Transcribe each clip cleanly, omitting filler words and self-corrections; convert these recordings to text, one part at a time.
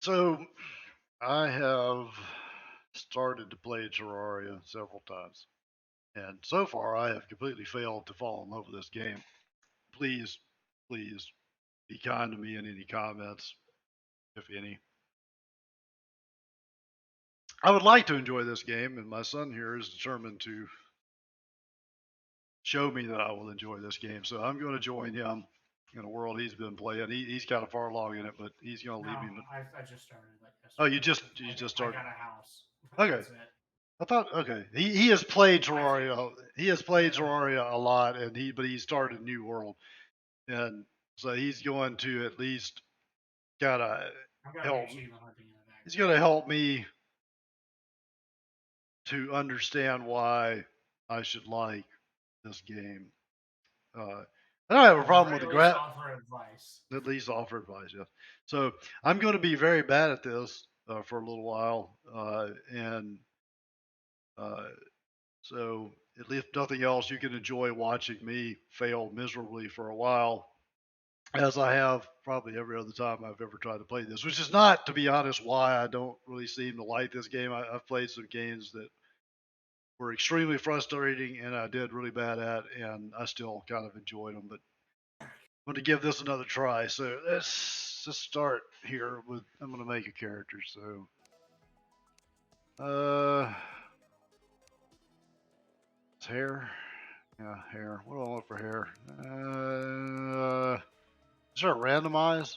So I have started to play Terraria several times, and so far I have completely failed to fall in love with this game. Please, please be kind to me in any comments, if any. I would like to enjoy this game, and my son here is determined to show me that I will enjoy this game. So I'm going to join him in a world he's been playing. He's kind of far along in it, but he's going to No, leave me. I just started like Oh, yesterday. you just I started. got a house. Okay. That's it. I thought okay. He has played I Terraria. He has played yeah. Terraria a lot, and he started New World, and so he's going to at least gotta I'm gonna be help. achievement hunting in it He's actually. going to help me to understand why I should like this game. Uh, I don't have a At the problem with very the least, graph. offer advice. At least offer advice, yeah. So I'm going to be very bad at this for a little while, and uh, so at least if nothing else, you can enjoy watching me fail miserably for a while, as I have probably every other time I've ever tried to play this. Which is not, to be honest, why I don't really seem to like this game. I've played some games that were extremely frustrating and I did really bad at, and I still kind of enjoyed them. But I'm going to give this another try. So let's just start here with I'm going to make a character. So it's hair. Yeah, hair. What do I want for hair? Is there a randomize?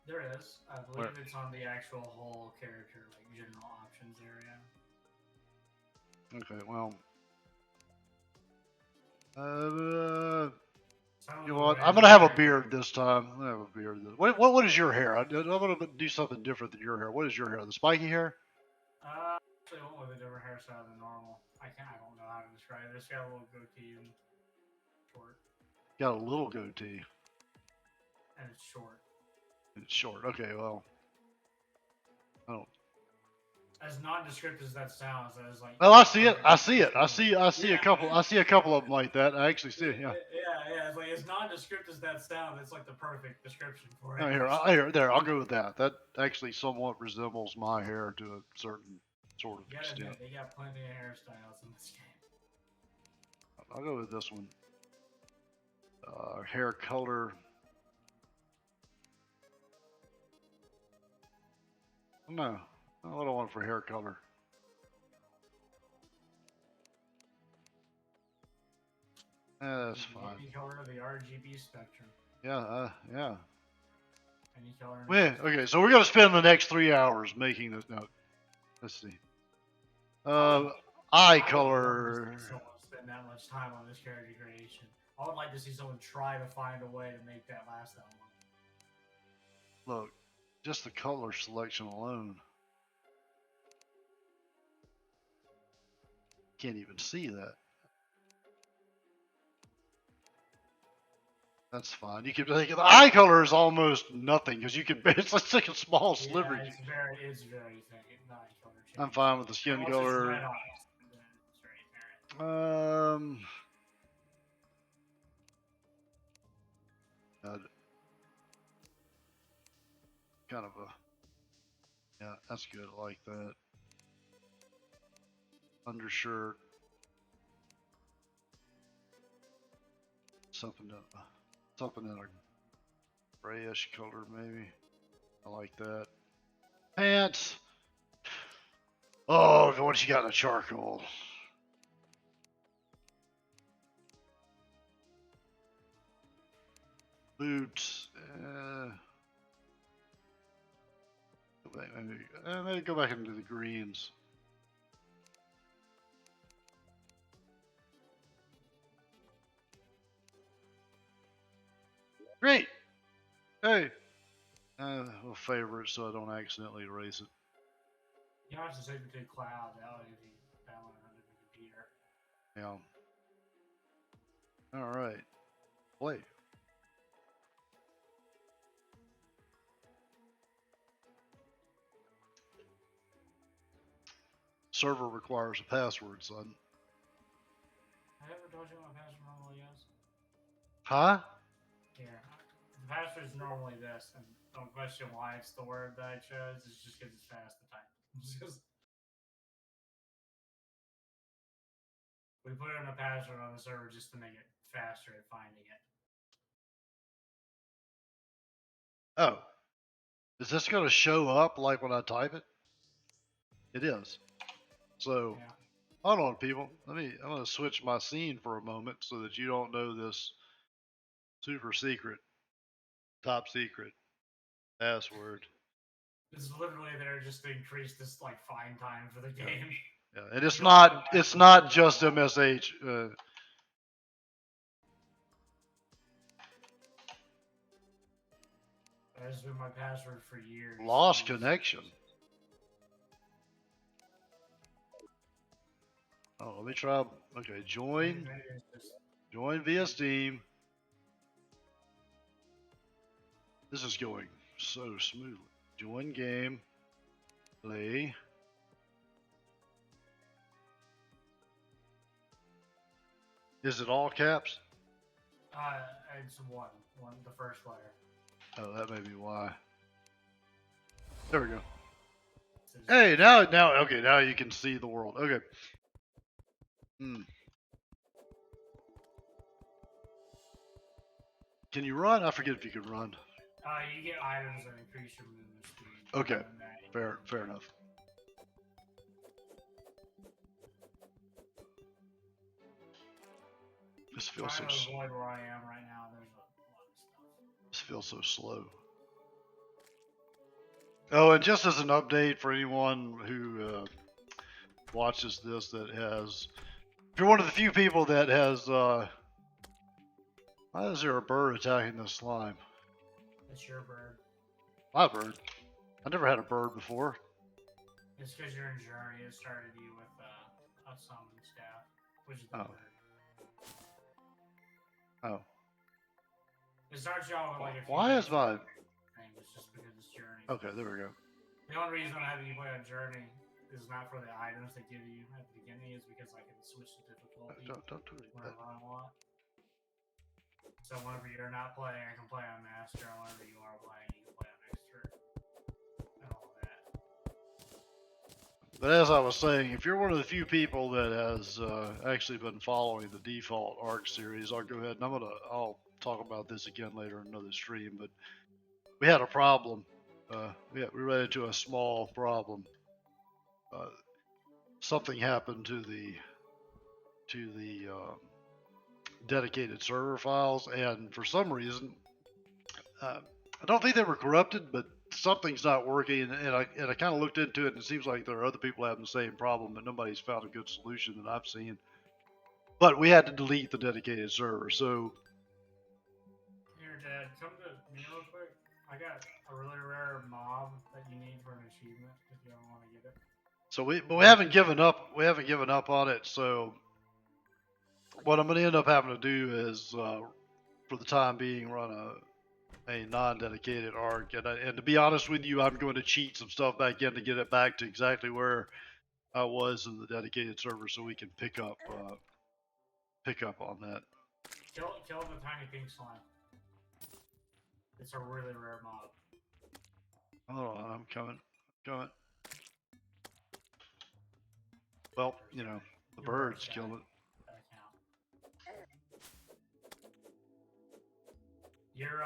There is. I believe Where? it's on the actual whole character, like general options area. Okay, well, uh, Some you of know the what? I'm ways gonna are have a very beard different. this time. I'm gonna have a beard. What is your hair? I'm gonna do something different than your hair. What is your hair? The spiky hair? Actually went with a different hairstyle than normal. I don't know how to describe it. It's got a little goatee and short, Got a little goatee. and it's short. It's short. Okay, well, I don't. As nondescript as that sounds, that is like Well, I see it. I perfect see it. I description. see. I see a Yeah. couple. I see a couple of them like that. I actually see it. Yeah. Yeah. It's like as nondescript as that sounds, it's like the perfect description for Oh, it. here, here, there. I'll go with that. That actually somewhat resembles my hair to a certain sort of You gotta extent. admit, they got plenty of hairstyles in this game. I'll go with this one. Hair color. No, what do I want for hair color? That's fine. Any color of the RGB spectrum. Yeah, yeah. Any color in Well, existence. okay, so we're gonna spend the next 3 hours making this. No, let's see. I would, Eye I would love to see color. someone spend that much time on this character creation. I would like to see someone try to find a way to make that last that long. Look, just the color selection alone. Can't even see that. That's fine. You can think the eye color is almost nothing because you can. It's like a small sliver. Yeah, it's very thick. Not color change. I'm fine with the skin Unless it's color. red eyes, then it's very apparent. Uh, kind of a. Yeah, that's good. I like that. Undershirt. Something in a grayish color maybe. I like that. Pants. Oh, what you got in a charcoal? Boots. Go back, maybe go back into the greens. Great. Hey. We'll favor it so I don't accidentally erase it. You don't have to take between cloud out if you download it under the computer. Yeah. All right. Play. Server requires a password, son. I ever told you what my password normally is? Huh? Here. The password is normally this, and don't question why it's the word that I chose. It's just because it's fast to type. We put in a password on the server just to make it faster at finding it. Oh, is this going to show up like when I type it? It is. So, Yeah. hold on, people. I'm going to switch my scene for a moment so that you don't know this super secret, top secret password. It's literally there just to increase this like find time for the game. Yeah, and it's not just MSH. That's been my password for years. Lost connection. Oh, let me try. Okay, join via Steam. This is going so smoothly. Join game. Play. Is it all caps? It's one, the first letter. Oh, that may be why. There we go. Hey, now, okay, now you can see the world. Okay. Can you run? I forget if you can run. You get items that increase your movement speed. Okay, fair enough. This feels so. Avoid where I am right now. There's a lot of stuff. This feels so slow. Oh, and just as an update for anyone who watches this that has, if you're one of the few people that has, why is there a bird attacking this slime? It's your bird. My bird? I never had a bird before. It's because you're in Journey. It started you with a summon staff, which is the bird. Oh. It starts you out with like a few. Why is my thing? It's just because it's Journey. Okay, there we go. The only reason I have you play on Journey is not for the items they give you at the beginning, is because I can switch the difficulty Don't do it. whenever I want. So whenever you're not playing, I can play on Master. And whenever you are playing, you can play on Expert. And all of that. But as I was saying, if you're one of the few people that has actually been following the default ARC series, I'll go ahead and I'll talk about this again later in another stream. But we had a problem. We ran into a small problem. Something happened to the dedicated server files, and for some reason, I don't think they were corrupted, but something's not working. And I kind of looked into it, and it seems like there are other people having the same problem, but nobody's found a good solution that I've seen. But we had to delete the dedicated server. So here, Dad, come to me real quick. I got a really rare mob that you need for an achievement if you don't want to get it. So we haven't given up. We haven't given up on it. So what I'm going to end up having to do is, for the time being, run a non-dedicated ARC. And to be honest with you, I'm going to cheat some stuff back in to get it back to exactly where I was in the dedicated server, so we can pick up on that. Kill the tiny pink slime. It's a really rare mob. Hold on, I'm coming. Well, you know, the birds killed it. Your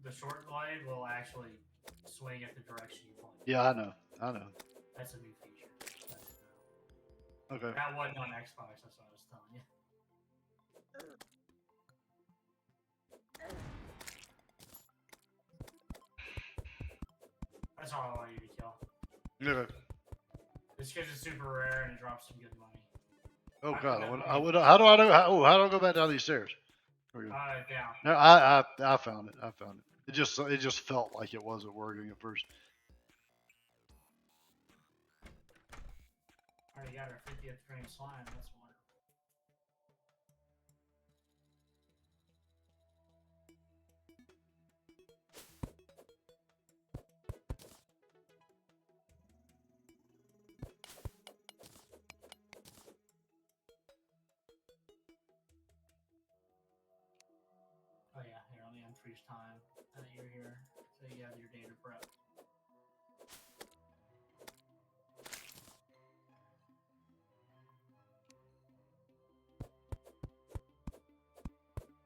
the short blade will actually swing at the direction you point. Yeah, I know. That's a new feature. Okay. That wasn't on Xbox, that's what I was telling you. That's all I want you to kill. Okay. It's because it's super rare and it drops some good money. Oh God, how do I know? How do I go back down these stairs? Down. No, I found it. It just felt like it wasn't working at first. Already got our 50th green slime. That's wonderful. Oh yeah, here on the unfreeze time. You're here. that you have your data prep.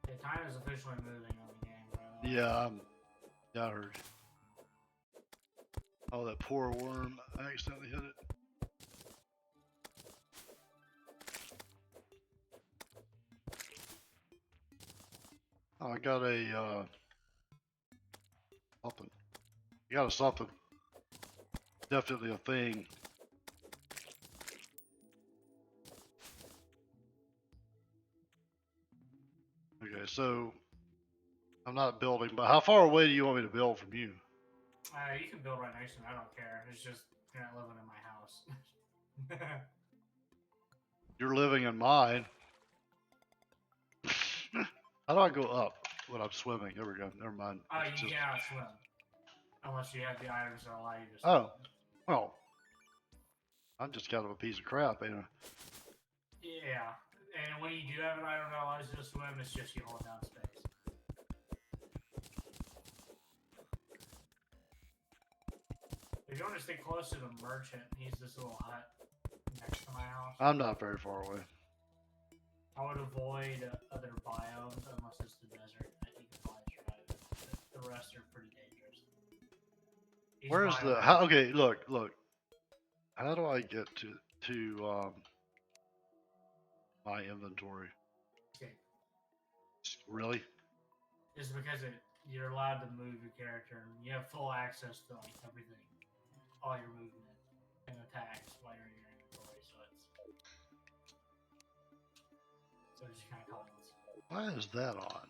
Okay, time is officially moving on the game, by the way. Yeah, I heard. Oh, that poor worm! I accidentally hit it. Oh, I got a something. You got a something. Definitely a thing. Okay, so I'm not building, but how far away do you want me to build from you? You can build right next to me. I don't care. It's just you're not living in my house. You're living in mine. How do I go up when I'm swimming? There we go. Never mind. Oh, It's you just. cannot swim unless you have the items that allow you to swim. Oh, well. I'm just kind of a piece of crap, ain't I? Yeah, and when you do have an item that allows you to swim, it's just you hold down space. If you want to stay close to the merchant, he's this little hut next to my house. I'm not very far away. I would avoid other biomes unless it's the desert that you can probably survive in. The rest are pretty dangerous. Where's the? How? Okay, look. How do I get to my inventory? Okay. Really? It's because you're allowed to move your character. And you have full access to like everything, all your movement and attacks while you're in your inventory. So it just kind of counts. Why is that on?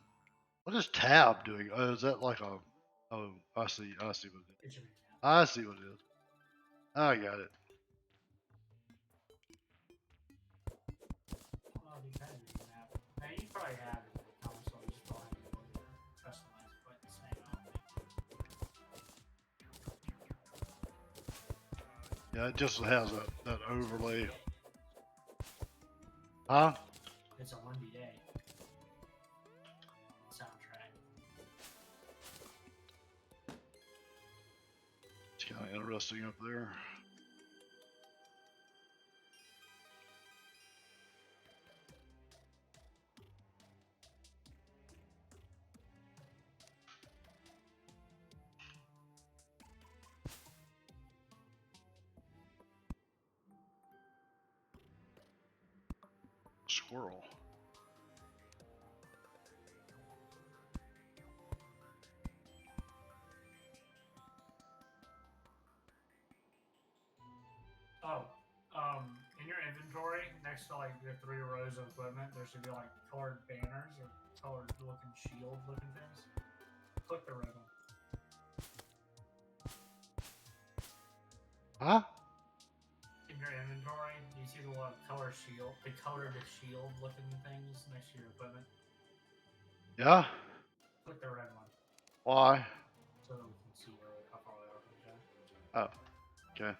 What is tab doing? Oh, is that like a? Oh, I see. I see what it is. It should be now. I see what it is. I got it. I don't know if you can do the map. Now you probably have it in the console. You just probably have to go there, customize it quite the same. I don't think. Yeah, it just has that overlay. Huh? It's a windy day. Soundtrack. It's kind of interesting up there. Squirrel. Oh, in your inventory, next to like your 3 rows of equipment, there should be like colored banners or colored looking shield looking things. Click the red one. Huh? In your inventory, you see the color shield, the colored shield looking things next to your equipment. Yeah. Click the red one Why? so that we can see how far we are from each other. Oh. Okay.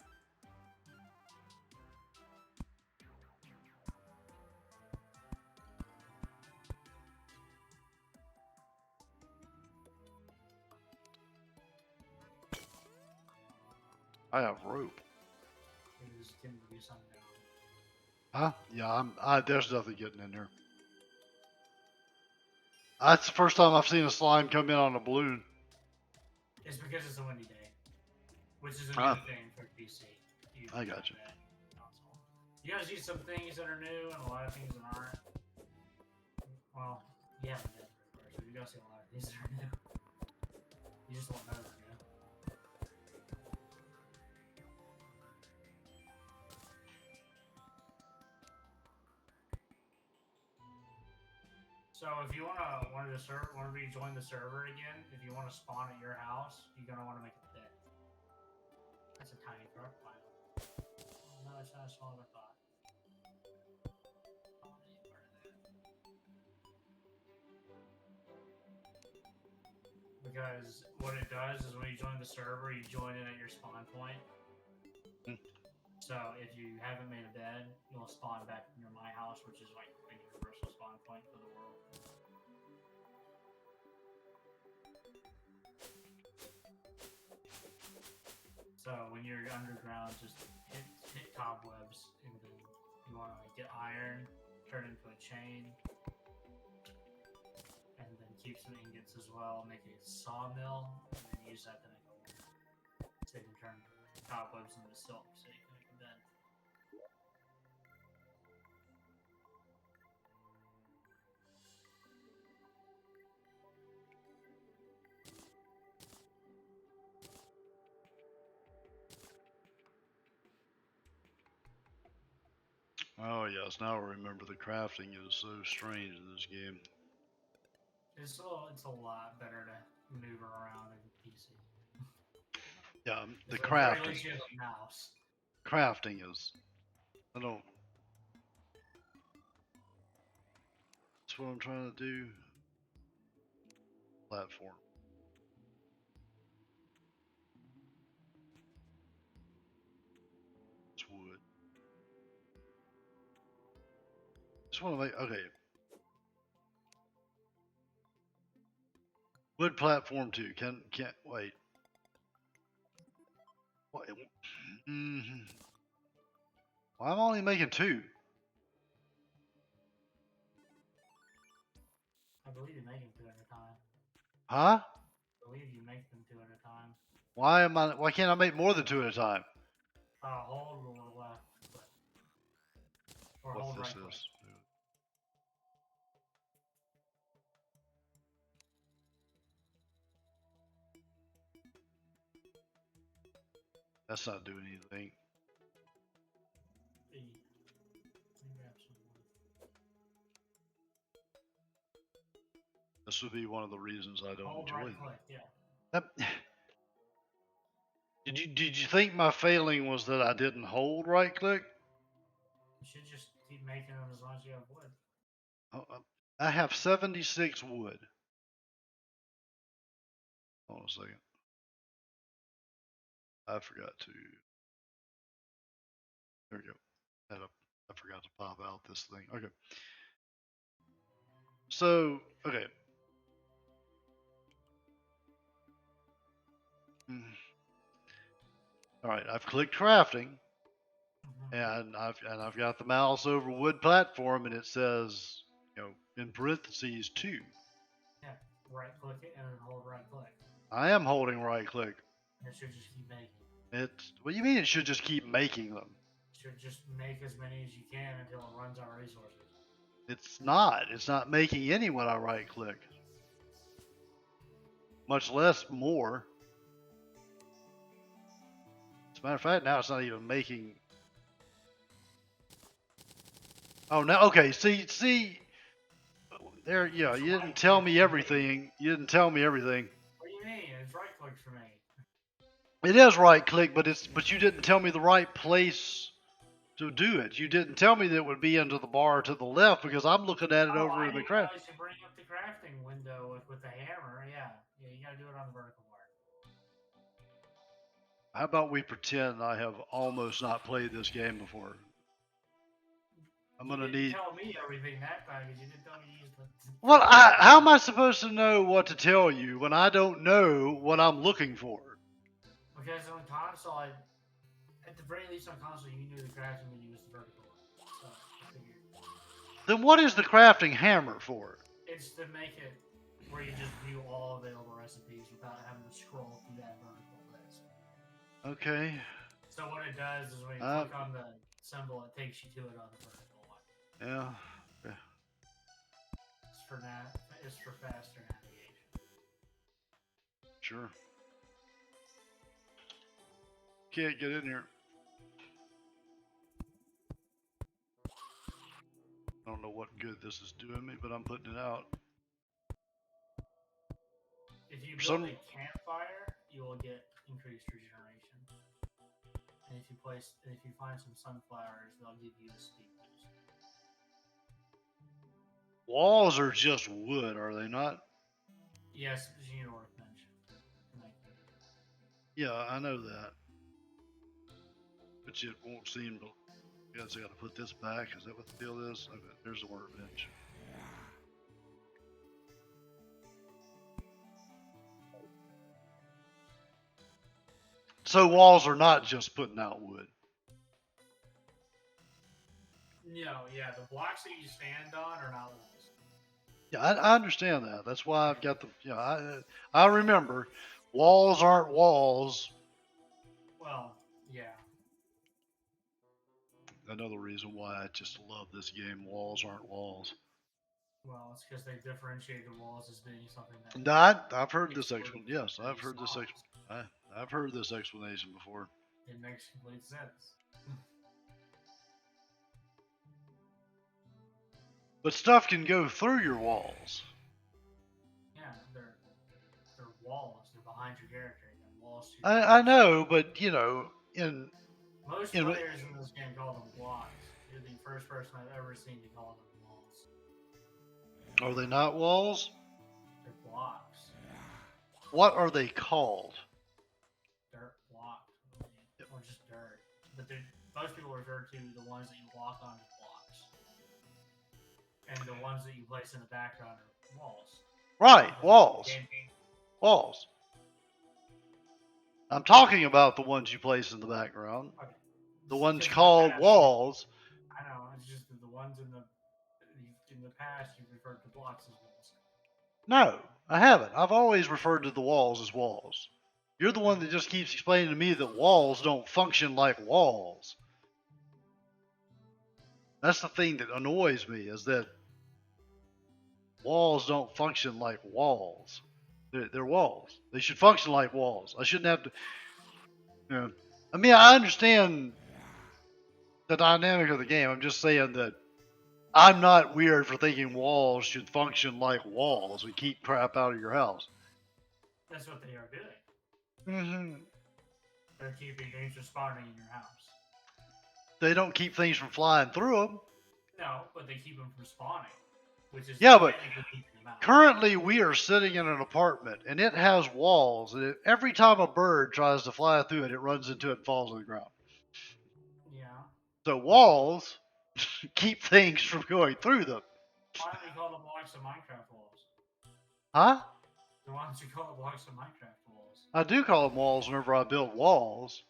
I have rope. It is going to be something down. Huh? Yeah, there's nothing getting in there. That's the first time I've seen a slime come in on a balloon. It's because it's a windy day, which is a Ah. new thing for PC. I got you. Console. You guys use some things that are new and a lot of things that aren't. Well, you haven't done it first, so you guys see a lot of things that are new. You just won't know they're new. So if you whenever you join the server again, if you want to spawn at your house, you're gonna want to make a pit. That's a tiny truck pile. Oh, no, it's not as small as I thought. Oh, I need part of that. Because what it does is when you join the server, you join in at your spawn point. So if you haven't made a bed, you'll spawn back near my house, which is like a universal spawn point for the world. So when you're underground, just hit cobwebs, and then you want to like, get iron, turn it into a chain, and then keep some ingots as well. Make a sawmill, and then use that to make a wood. So you can turn cobwebs into silk, so you can make a bed. Oh yes, now I remember the crafting is so strange in this game. It's a lot better to maneuver around in PC. Yeah, the At the very crafting. least, you have a mouse. Crafting is. I don't. That's what I'm trying to do. Platform. It's wood. Just want to make. Okay. Wood platform 2. Can't wait. What? Mm-hmm. Well, I'm only making 2. I believe you make them two at a time. Huh? I believe you make them two at a time. Why am I? Why can't I make more than 2 at a time? Hold or left click. Or What hold this right click. is? That's not doing anything. E. Let me grab some wood. This would be one of the reasons I don't Hold enjoy right them. click, yeah. That, did you think my failing was that I didn't hold right click? You should just keep making them as long as you have wood. Oh, I have 76 wood. Hold on a second. I forgot to. There we go. I forgot to pop out this thing. Okay. So, okay. Mm. All right. I've clicked crafting, and I've got the mouse over wood platform, and it says, in parentheses 2. Yeah, right click it and then hold right click. I am holding right click. And it should just keep making. What do you mean it should just keep making them? It should just make as many as you can until it runs out of resources. It's not. It's not making any when I right click. Much less more. As a matter of fact, now it's not even making. Oh, now okay. See, there. Yeah, It's you right didn't tell click me for me. everything. You didn't tell me everything. What do you mean? It's right click for me. It is right click, but you didn't tell me the right place to do it. You didn't tell me that it would be under the bar to the left because I'm looking at it Oh, over I in the didn't craft. realize you bring up the crafting window with the hammer. Yeah, you gotta do it on the vertical bar. How about we pretend I have almost not played this game before? I'm You gonna didn't need. tell me everything that time because you didn't tell me to use the. Well, how am I supposed to know what to tell you when I don't know what I'm looking for? Because on console, at the very least on console, you knew the crafting when you used the vertical one. So I figured Then what is the crafting hammer for? it's to make it where you just view all available recipes without having to scroll through that vertical list. Okay. So what it does is when you Uh, click on the symbol, it takes you to it on the vertical one. yeah. It's for faster navigation. Sure. Can't get in here. I don't know what good this is doing me, but I'm putting it out. If you For build some, a campfire, you will get increased regeneration. And if you find some sunflowers, they'll give you a speed boost. walls are just wood, are they not? Yes, you need a workbench. Yeah, I know that. But it won't seem to. I guess I gotta put this back. Is that what the deal is? Okay, there's the workbench. So walls are not just putting out wood. No, yeah, the blocks that you stand on are not walls. Yeah, I understand that. That's why I've got the. I remember, walls aren't walls. Well, yeah. Another reason why I just love this game. Walls aren't walls. Well, it's because they differentiate the walls as being something that No, I've heard this explanation. explosive Yes, and I've it's heard this. not. I've heard this explanation before. It makes complete sense. But stuff can go through your walls. Yeah, they're walls. They're behind your character. They're walls to your I house. know, but in Most in players in this game call them blocks. You're the first person I've ever seen to call them walls. are they not walls? They're blocks. What are they called? Dirt block. Or just dirt. But most people refer to the ones that you walk on as blocks. And the ones that you place in the background are walls. Right, walls. Walls. I'm talking about the ones you place in the background. Okay. The ones Because in the called past, walls. I know, it's just that the ones in the past you referred to blocks as walls. No, I haven't. I've always referred to the walls as walls. You're the one that just keeps explaining to me that walls don't function like walls. That's the thing that annoys me is that walls don't function like walls. They're walls. They should function like walls. I shouldn't have to. I mean, I understand the dynamic of the game. I'm just saying that I'm not weird for thinking walls should function like walls and keep crap out of your house. That's what they are doing. Mm-hmm. They're keeping things from spawning in your house. They don't keep things from flying through them. No, but they keep them from spawning, which is Yeah, but technically keeping them out. currently we are sitting in an apartment and it has walls, and every time a bird tries to fly through it, it runs into it and falls on the ground. Yeah. So walls keep things from going through them. Why don't you call the blocks of Minecraft walls? Huh? So why don't you call the blocks of Minecraft walls? I do call them walls whenever I build walls.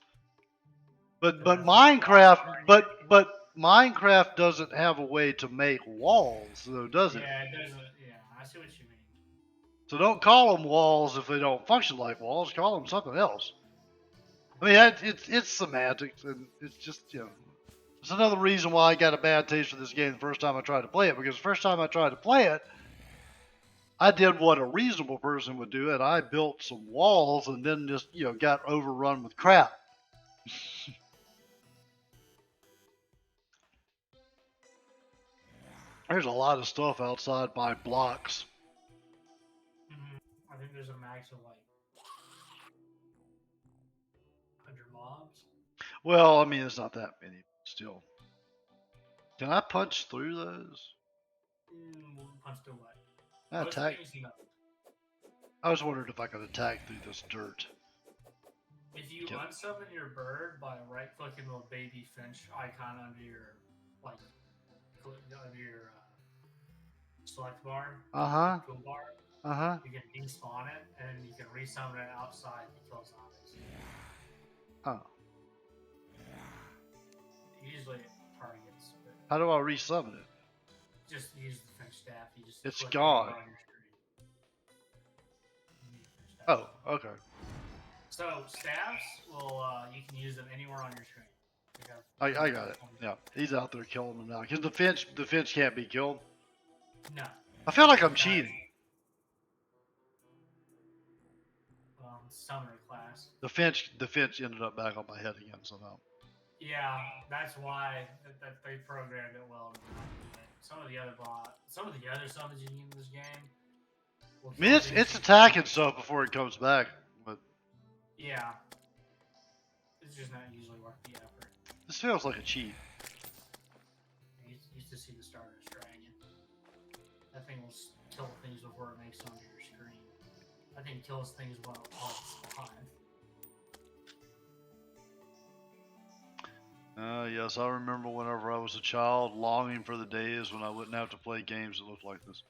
But That's what the blocks are in your game. But Minecraft doesn't have a way to make walls, though, does it? Yeah, yeah, I see what you mean. So don't call them walls if they don't function like walls. Call them something else. I mean, it's semantics, and it's just it's another reason why I got a bad taste for this game the first time I tried to play it. Because the first time I tried to play it, I did what a reasonable person would do, and I built some walls, and then just got overrun with crap. There's a lot of stuff outside my blocks. I think there's a max of like 100 mobs. Well, I mean, it's not that many, still. Can I punch through those? Punch through what? Attack. No. I was wondering if I could attack through this dirt. If you unsummon your bird by right-clicking the baby finch icon under your select bar, toolbar, you can despawn it, and you can resummon it outside to kill zombies. Oh. Usually it targets. But how do I resummon it? just use the finch staff. It's gone. On your screen. Oh, okay. So staffs will you can use them anywhere on your screen. I got it. Yeah, he's out there killing them now because the finch can't be killed. No. I feel like I'm cheating. Summoner class. The finch ended up back on my head again somehow. Yeah, that's why that they programmed it well. Some of the other summons you need in this game. I mean, it's attacking stuff before it comes back, but yeah, it's just not usually worth the effort. This feels like a cheat. You used to see the Stardust Dragon. That thing will kill things before it makes it onto your screen. That thing kills things while it's alive. Yes, I remember whenever I was a child, longing for the days when I wouldn't have to play games that looked like this.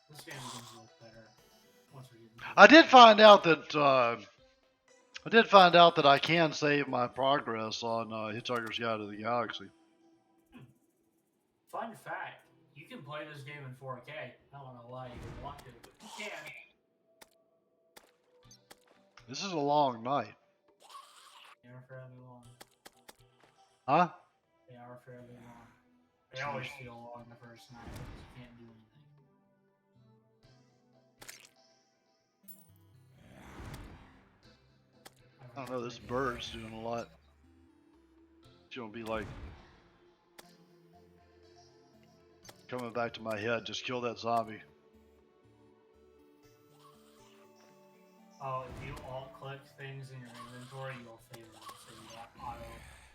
This game begins to look better once we get. I did find out that I can save my progress on Hitchhiker's Guide to the Galaxy. Fun fact: you can play this game in 4K. I don't know why you would want to, but you can. This is a long night. They are fairly long. Huh? They are fairly long. They always feel long the first night because you can't do anything. I don't know, this bird's doing a lot. It's gonna be like coming back to my head, just kill that zombie. Oh, if you alt click things in your inventory, you'll favor them, so you don't auto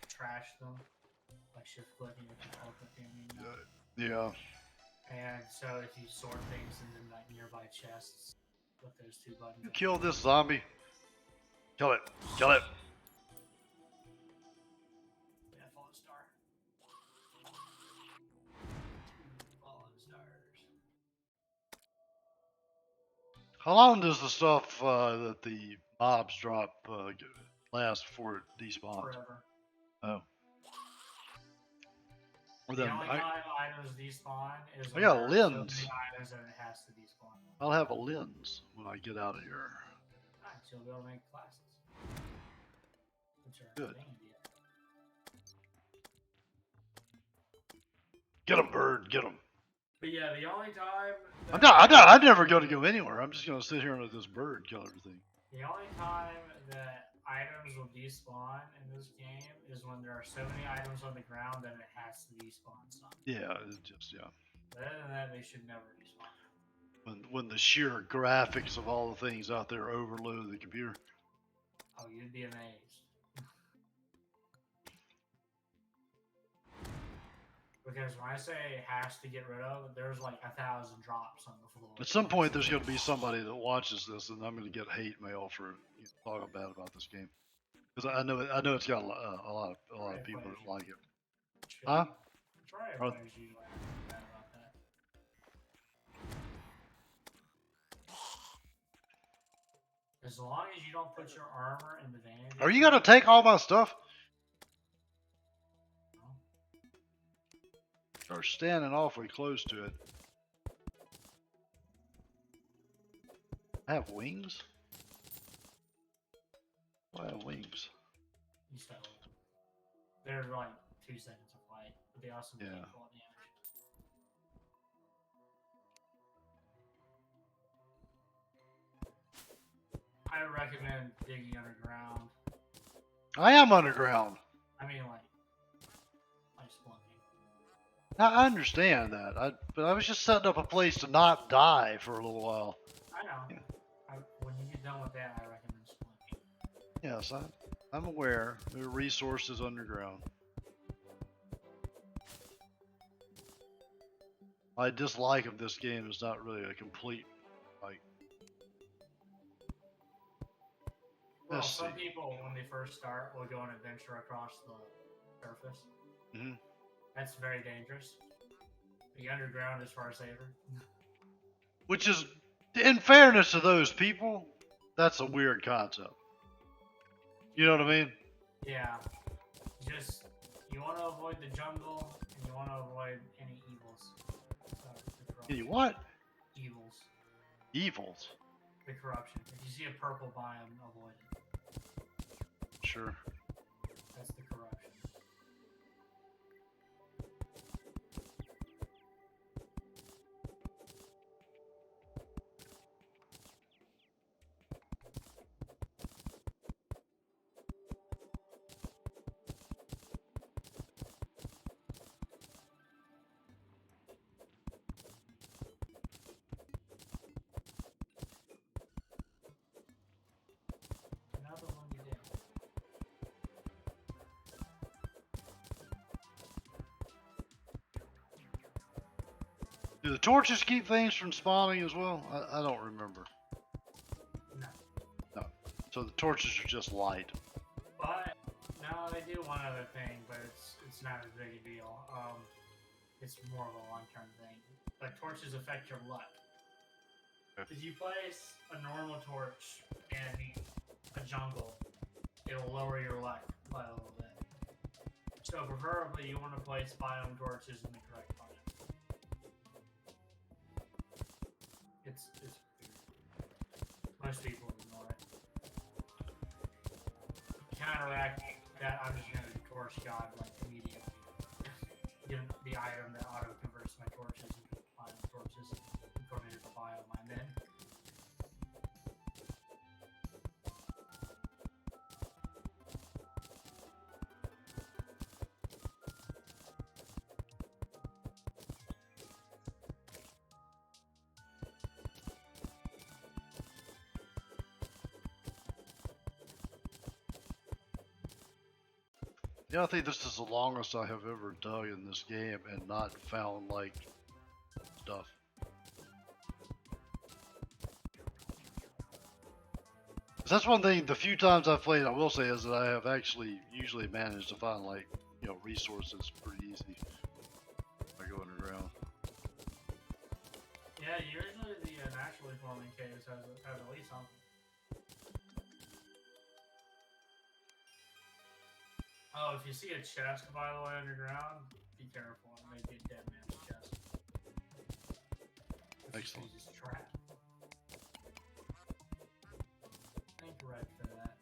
trash them by shift clicking if you alt click them. Yeah. And so if you sort things into like nearby chests with those two buttons. Kill this zombie. Kill it. Kill it. Yeah, fallen star. Fallen stars. How long does the stuff that the mobs drop last before it despawns? Forever. Oh. Well, The then only time items despawn is I when got a there are lens. so many items that it has to despawn. I'll have a lens when I get out of here. Alright, so you'll be able to make classes. Which are Good. handy. Get him, bird. Get him. But yeah, the only time I'm never going to go anywhere. I'm just going to sit here and let this bird kill everything. the only time that items will despawn in this game is when there are so many items on the ground that it has to despawn some. Yeah, it's just But other than that, they should never despawn. When the sheer graphics of all the things out there overload the computer. Oh, you'd be amazed. Because when I say has to get rid of, there's like 1,000 drops on the floor. At some point, there's going to be somebody that watches this, and I'm going to get hate mail for talking bad about this game. Because I know it's got a lot of people that like it. Huh? Terraria players usually aren't bad about that. As long as you don't put your armor in the vanity. Are you going to take all my stuff? Or standing awfully close to it. I have wings? I have wings. You still. They're like 2 seconds of flight, but they also do fall damage. I recommend digging underground. I am underground. I mean, like spelunking. Now, I understand that, but I was just setting up a place to not die for a little while. I know. Yeah. When you get done with that, I recommend spelunking. Yes, I'm aware. There are resources underground. My dislike of this game is not really a complete, like... Well, some people, when they first start, will go and adventure across the surface. Mm-hmm. That's very dangerous. The underground is far safer. Which is, in fairness to those people, that's a weird concept. You know what I mean? Yeah. Just, you want to avoid the jungle, and you want to avoid any evils. Any what? Evils. Evils? The corruption. If you see a purple biome, avoid it. Sure. That's the corruption. Another one you did. Do the torches keep things from spawning as well? I don't remember. No. No. So the torches are just light. But no, they do one other thing, but it's not as big a deal. It's more of a long-term thing. But torches affect your luck. Okay. If you place a normal torch in a jungle, it'll lower your luck by a little bit. So preferably you want to place biome torches in the correct biome. It's most people ignore it. Counteract that, I'm just gonna torch god like immediately. Get the item that auto converts my torches into biome torches according to the biome I'm in. Yeah, I think this is the longest I have ever dug in this game and not found like stuff. That's one thing. The few times I've played, I will say, is that I have actually usually managed to find like resources pretty easy by going around. Yeah, usually the naturally forming caves has at least something. Oh, if you see a chest, by the way, underground, be careful. It may be a dead man's chest. Excellent. Just trap. Thank Red for that.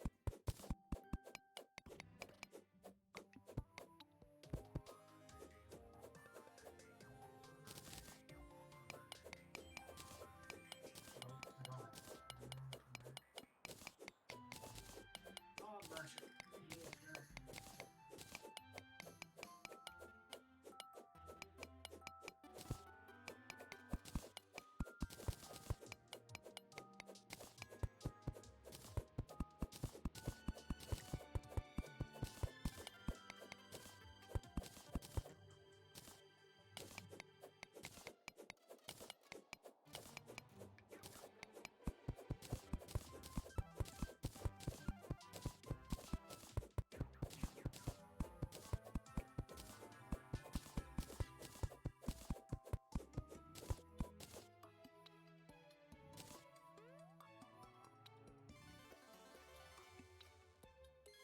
Oh, merchant.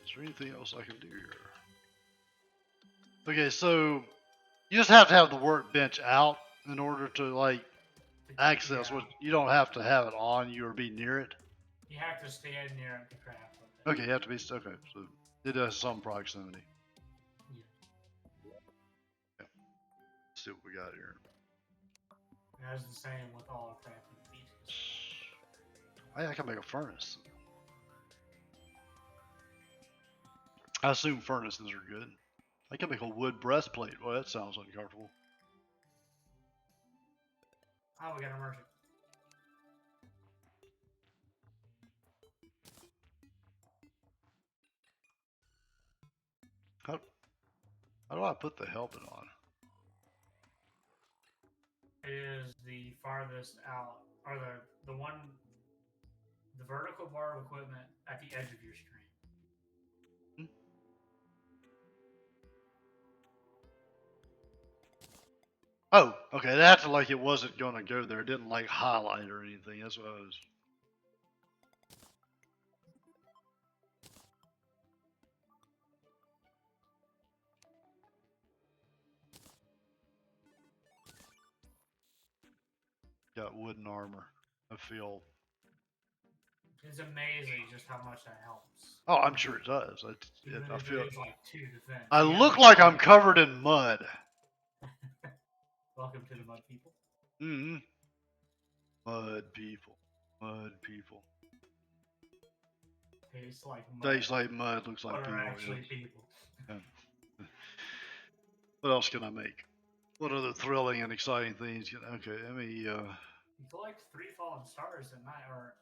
Is there anything else I can do here? Okay, so you just have to have the workbench out in order to like access what you don't have to have it on you or be near it. You have to stand near it to craft with it. Okay, you have to be okay. So it does some proximity. Yeah. Let's see what we got here. That's the same with all crafting pieces. I can make a furnace. I assume furnaces are good. I can make a wood breastplate. Well, that sounds uncomfortable. Oh, we got a merchant. How do I put the helmet on? It is the farthest out, or the one, the vertical bar of equipment at the edge of your screen. Oh, okay. It acted like it wasn't going to go there. It didn't like highlight or anything. That's what I was. Got wooden armor. I feel. It's amazing just how much that helps. Oh, I'm sure it does. I feel. It's like 2 defense. I look like I'm covered in mud. Welcome to the mud people. Mm-hmm. Mud people. Mud people. Tastes like mud. Tastes like mud. Looks like people. Actually people. Yeah. What else can I make? What other thrilling and exciting things? Okay, let me. You collect 3 fallen stars at night, or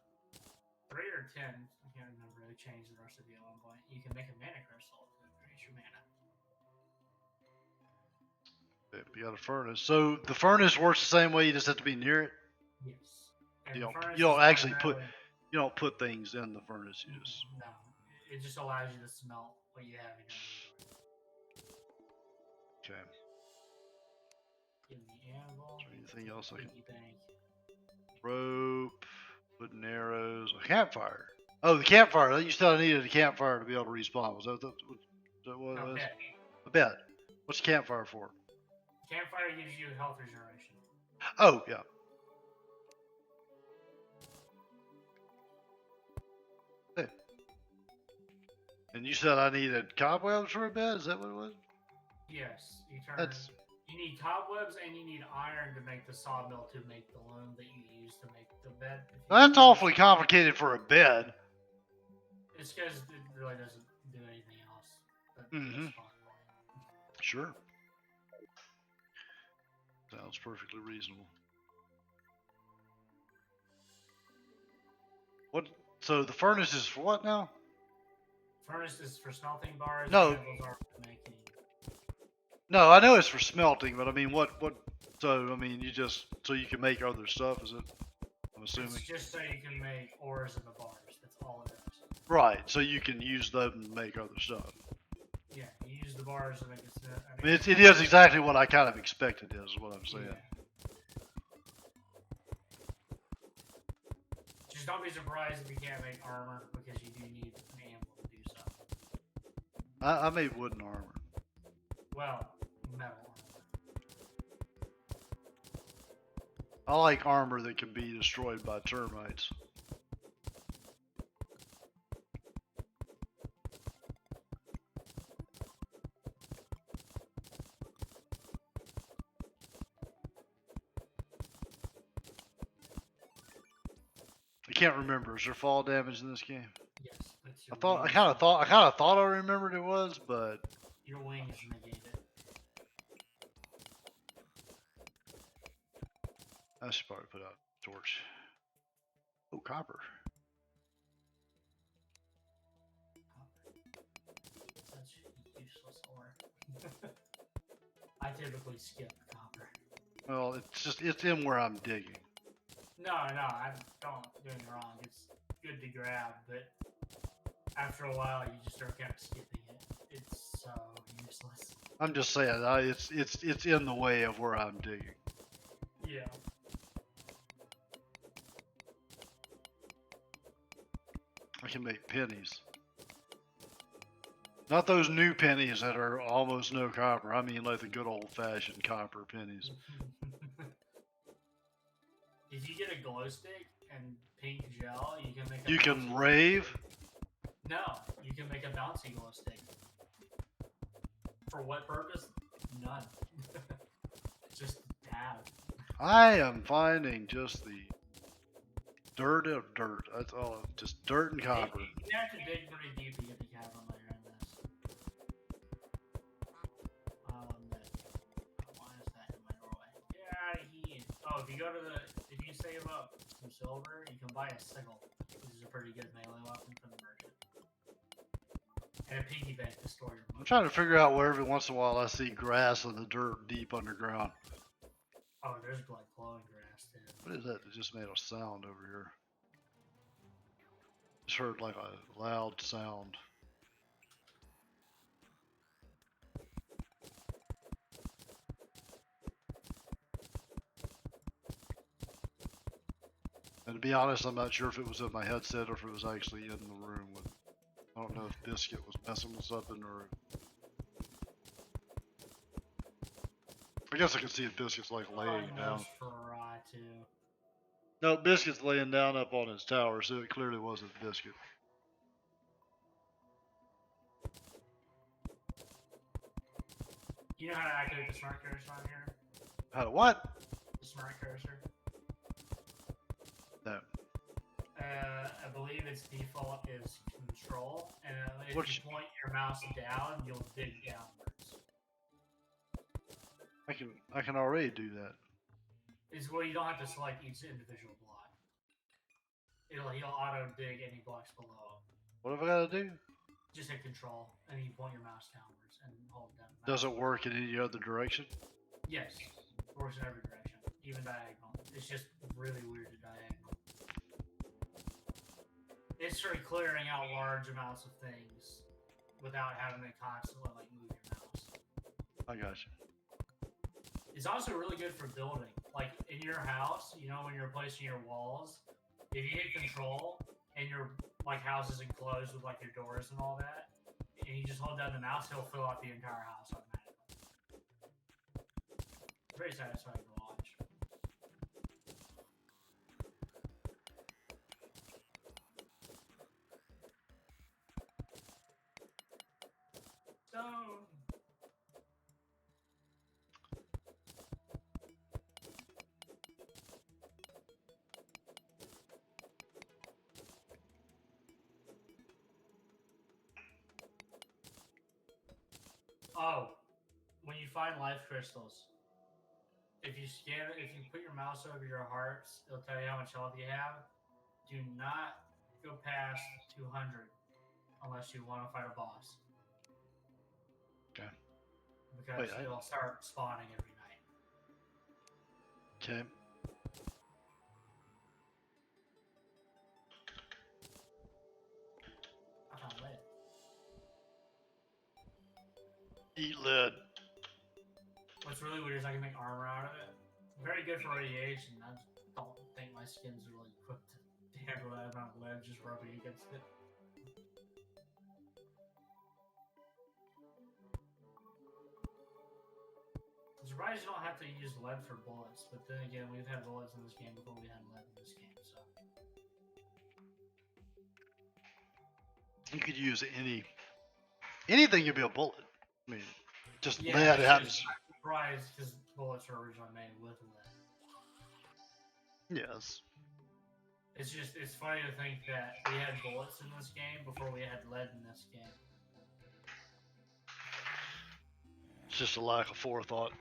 3 or 10. I can't remember. They changed the recipe at one point. You can make a mana crystal to increase your mana. Okay, we got a furnace. So the furnace works the same way. You just have to be near it. Yes. And You the don't actually put. You don't put things in the furnace. You just. No. It just allows you to smelt what you have in your inventory. Okay. Give me the anvil. Is there anything else I can? Bank. Rope, wooden arrows, a campfire. Oh, the campfire. You said I needed a campfire to be able to respawn. Was that what it No, was? bed. A bed. What's the campfire for? Campfire gives you health regeneration. Oh, yeah. Hey. And you said I needed cobwebs for a bed? Is that what it was? Yes, you turn. That's You need cobwebs and you need iron to make the sawmill to make the loom that you use to make the bed. that's awfully complicated for a bed. It's because it really doesn't do anything else. Mm-hmm. Sure. Sounds perfectly reasonable. What? So the furnace is for what now? Furnace is for smelting bars. No. Anvils are for making. No, I know it's for smelting, but I mean, what? So I mean, so you can make other stuff, is it? I'm assuming. It's just so you can make ores in the bars. That's all it is. Right. So you can use them to make other stuff. Yeah, you use the bars to make it. I mean, it is exactly what I kind of expected. Is what I'm saying. Yeah. Just don't be surprised if you can't make armor because you do need an anvil to do so. I made wooden armor. Well, metal armor. I like armor that can be destroyed by termites. I can't remember. Is there fall damage in this game? Yes, that's your I kind of thought I remembered it was, but your wings negate it. I should probably put out a torch. Oh, copper. Such useless ore. I typically skip copper. Well, it's in where I'm digging. No, I don't get me wrong. It's good to grab, but after a while, you just start kind of skipping it. It's so useless. I'm just saying, it's in the way of where I'm digging. Yeah. I can make pennies. Not those new pennies that are almost no copper. I mean like the good old-fashioned copper pennies. If you get a glow stick and pink gel, you can make. You can rave? No, you can make a bouncy glow stick. For what purpose? None. Just dab. I am finding just the dirt of dirt. That's all. Just dirt and copper. You have to dig pretty deep to get the cavern layer in this. Why is that in my doorway? Get out of here. Oh, if you save up some silver, you can buy a sickle, which is a pretty good melee weapon from the merchant. And a piggy bank to store your money. I'm trying to figure out where every once in a while I see grass in the dirt deep underground. Oh, there's like glowing grass too. What is that? It just made a sound over here. Just heard like a loud sound. And to be honest, I'm not sure if it was in my headset or if it was actually in the room. I don't know if Biscuit was messing with something or... I guess I can see if Biscuit's like laying down. No, Biscuit's laying down up on his tower, so it clearly wasn't Biscuit. You know how to activate the smart cursor on here? How to what? The smart cursor? No. I believe its default is control, and if Which... you point your mouse down, you'll dig downwards. I can already do that. Is well, you don't have to select each individual block. He'll auto dig any blocks below. What have I got to do? Just hit control, and you point your mouse downwards and hold down. Does it work in any other direction? Yes, it works in every direction, even diagonal. It's just really weird to diagonal. It's for clearing out large amounts of things without having to constantly like move your mouse. I got you. It's also really good for building. Like in your house, you know, when you're replacing your walls, if you hit control and your like house is enclosed with like your doors and all that, and you just hold down the mouse, he'll fill out the entire house automatically. Very satisfying to watch. So oh, when you find life crystals, if you put your mouse over your hearts, it'll tell you how much health you have. Do not go past 200 unless you want to fight a boss, Okay. Wait, because it'll start spawning every night. okay. I found lead. Eat lead. What's really weird is I can make armor out of it. Very good for radiation. I don't think my skin's really equipped to handle that amount of lead just rubbing against it. I'm surprised you don't have to use lead for bullets, but then again, we've had bullets in this game before we had lead in this game, so. You could use anything could be a bullet. I mean, just Yeah, lead it's happens. just, I'm surprised because bullets were originally made with lead. Yes. It's funny to think that we had bullets in this game before we had lead in this game. It's just a lack of forethought.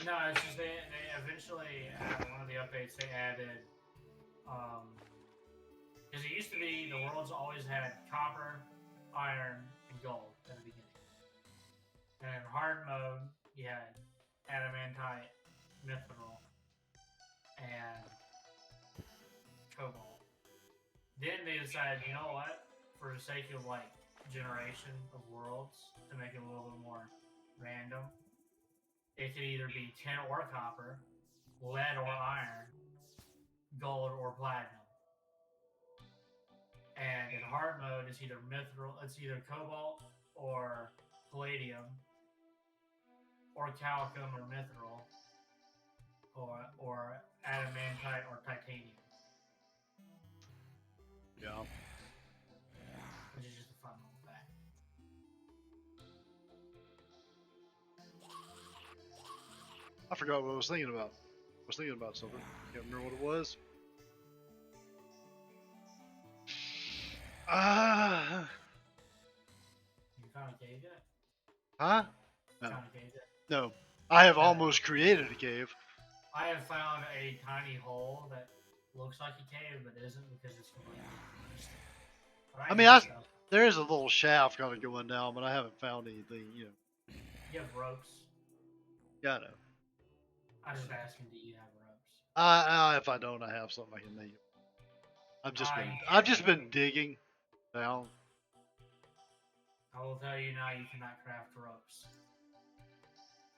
No, it's just they eventually, one of the updates, they added, because it used to be the world's always had copper, iron, and gold at the beginning. And in hard mode, you had adamantite, mithril, and cobalt. Then they decided, you know what? For the sake of like generation of worlds, to make it a little bit more random, it could either be tin or copper, lead or iron, gold or platinum. And in hard mode, it's either cobalt or palladium, or calcium or mithril, or adamantite or titanium. Yeah. Which is just a fun little fact. I forgot what I was thinking about. I was thinking about something. Can't remember what it was. Ah. You found a cave yet? Huh? You No. found a cave yet? No. I have almost created a cave. I have found a tiny hole that looks like a cave but isn't because it's completely east. I mean, there is a little shaft kind of going down, but I haven't found anything. You have ropes. Yeah, I know. I'm just asking, do you have ropes? If I don't, I have something I can make. I've You just been digging down. I will tell you now, you cannot craft ropes.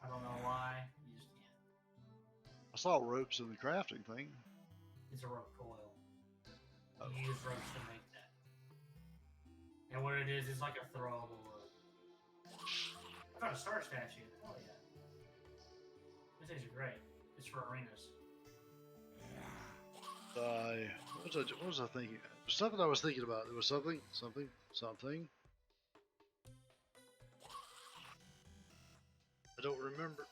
I don't know why. You just can't. I saw ropes in the crafting thing. It's a rope coil. Oh. You use ropes to make that. And what it is like a throwable rope. I found a star statue. Hell yeah. These things are great. It's for arenas. What was I thinking? There's something I was thinking about. There was something. I don't remember.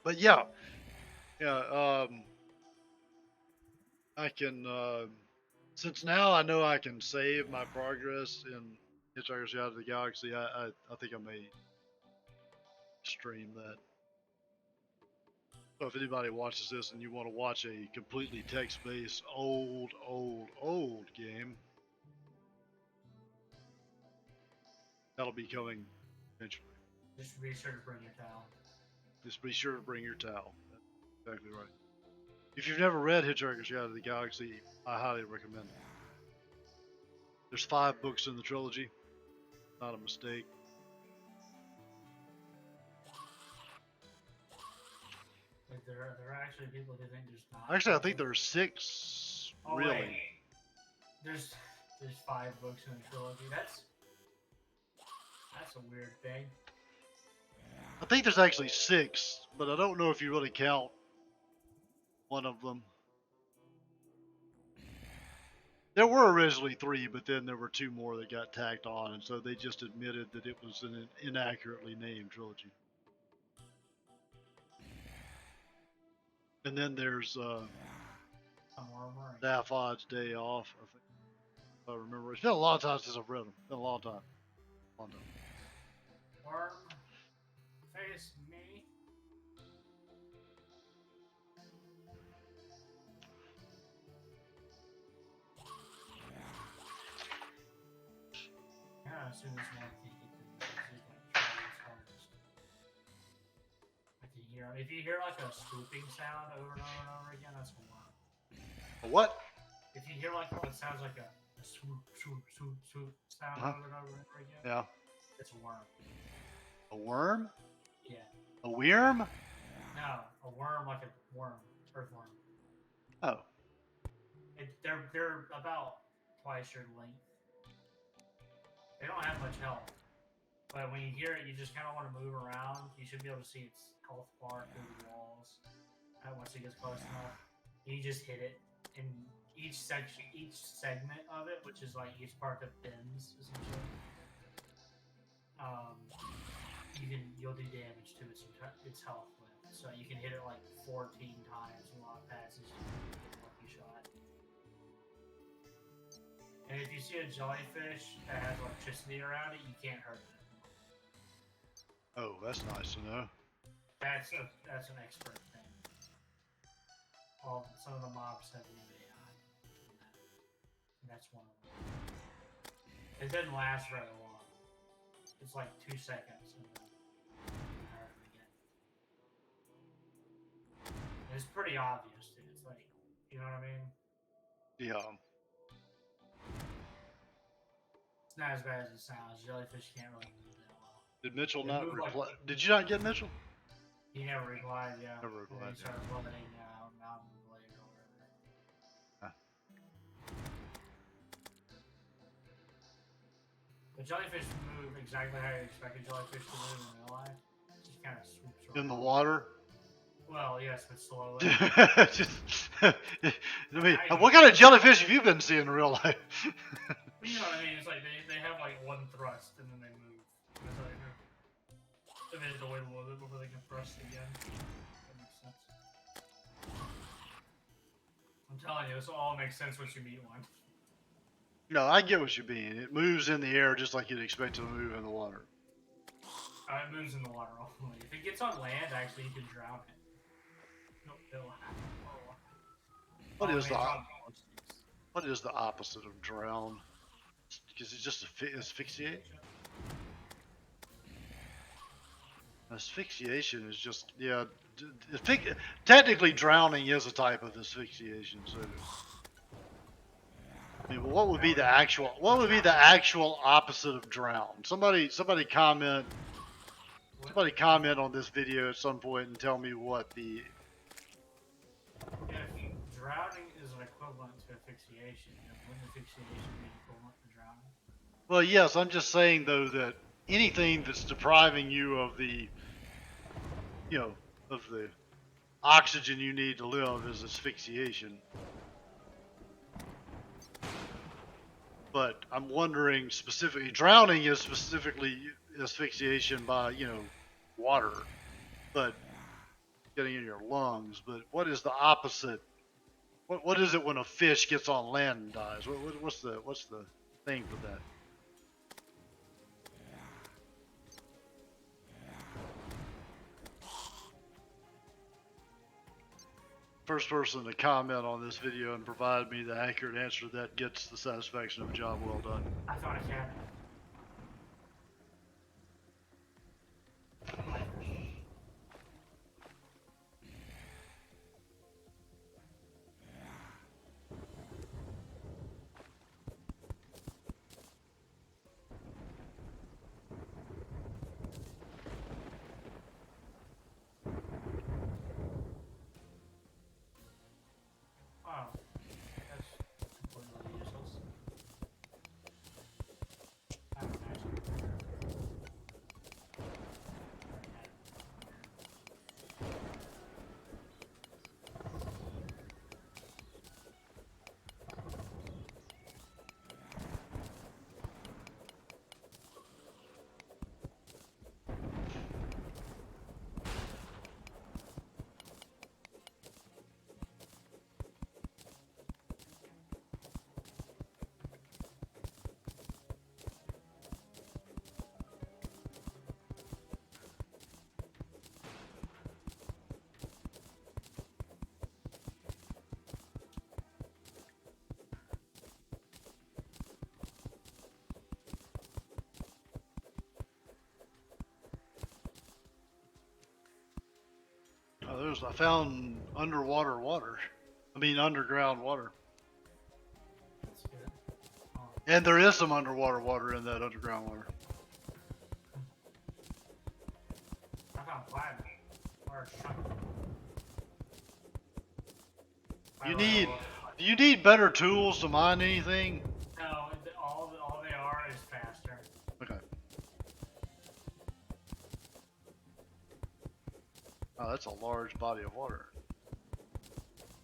But yeah, I can. Since now I know I can save my progress in Hitchhiker's Guide to the Galaxy, I think I may stream that. So if anybody watches this and you want to watch a completely text-based old game, that'll be coming eventually. Just be sure to bring your towel. Just be sure to bring your towel. That's exactly right. If you've never read Hitchhiker's Guide to the Galaxy, I highly recommend it. There's 5 books in the trilogy. Not a mistake. Like there are actually people who think there's not. Actually, I think there's 6. Oh Really? wait, there's 5 books in the trilogy. That's a weird thing. I think there's actually 6, but I don't know if you really count one of them. There were originally 3, but then there were 2 more that got tacked on, and so they just admitted that it was an inaccurately named trilogy. And then there's Daffod's Day Off, I think. If I remember. It's been a long time since I've read them. It's been a long time. Long time. Worm face me. Yeah, as soon as one can't get to the he's gonna try his hardest. I can hear if you hear like a swooping sound over and over and over again, that's a worm. A what? If you hear like what sounds like a swoop, swoop, swoop, swoop sound over and over and over again, Yeah. it's a worm. A worm? Yeah. A worm? No, a worm like a worm, earthworm. Oh. They're about twice your length. They don't have much health, but when you hear it, you just kind of want to move around. You should be able to see its health bar through the walls. Once it gets close enough, you just hit it, and each segment of it, which is like each part that bends, essentially. You'll do damage to its health with. So you can hit it like 14 times while it passes you. Get a lucky shot. And if you see a jellyfish that has electricity around it, you can't hurt it. Oh, that's nice to know. That's an expert thing. Some of the mobs have new AI, and that's one of them. It doesn't last very long. It's like 2 seconds, and then you hurt it again. And it's pretty obvious, dude. It's like, you know what I mean? Yeah. It's not as bad as it sounds. Jellyfish can't really move that well. Did Mitchell They not move reply? like- Did you not get Mitchell? He never replied, yeah. Never And then replied, he started plummeting Mountain Blade or whatever. Huh. The jellyfish move exactly how you expect a jellyfish to move in real life. It just kind of swoops around. In the water? Well, yes, but slowly. What kind of jellyfish have you been seeing in real life? You know what I mean? It's like they have like one thrust and then they move. That's how they move. And they have to wait a little bit before they can thrust again. That makes sense. I'm telling you, this will all make sense once you meet one. No, I get what you mean. It moves in the air just like you'd expect it to move in the water. It moves in the water only. If it gets on land, actually, you can drown it. It'll happen. What is the opposite of drown? Because it's just asphyxiate. Asphyxiation is just technically drowning is a type of asphyxiation. So, I mean, what would be the actual opposite of drown? Somebody comment on this video at some point and tell me what the. If drowning is an equivalent to asphyxiation, wouldn't asphyxiation be equivalent to drowning? Well, yes, I'm just saying though that anything that's depriving you of the, of the oxygen you need to live is asphyxiation. But I'm wondering specifically, drowning is specifically asphyxiation by, water, but getting in your lungs. But what is the opposite? What is it when a fish gets on land and dies? What's the thing for that? First person to comment on this video and provide me the accurate answer that gets the satisfaction of a job well done. I thought I had coast. I found underwater water. I mean, underground water. That's good. Oh, And there is some underwater water in that underground water. I found platinum. Or a chunk. You need, do you need better tools to mine anything? No, all they are is faster. Okay. Oh, that's a large body of water.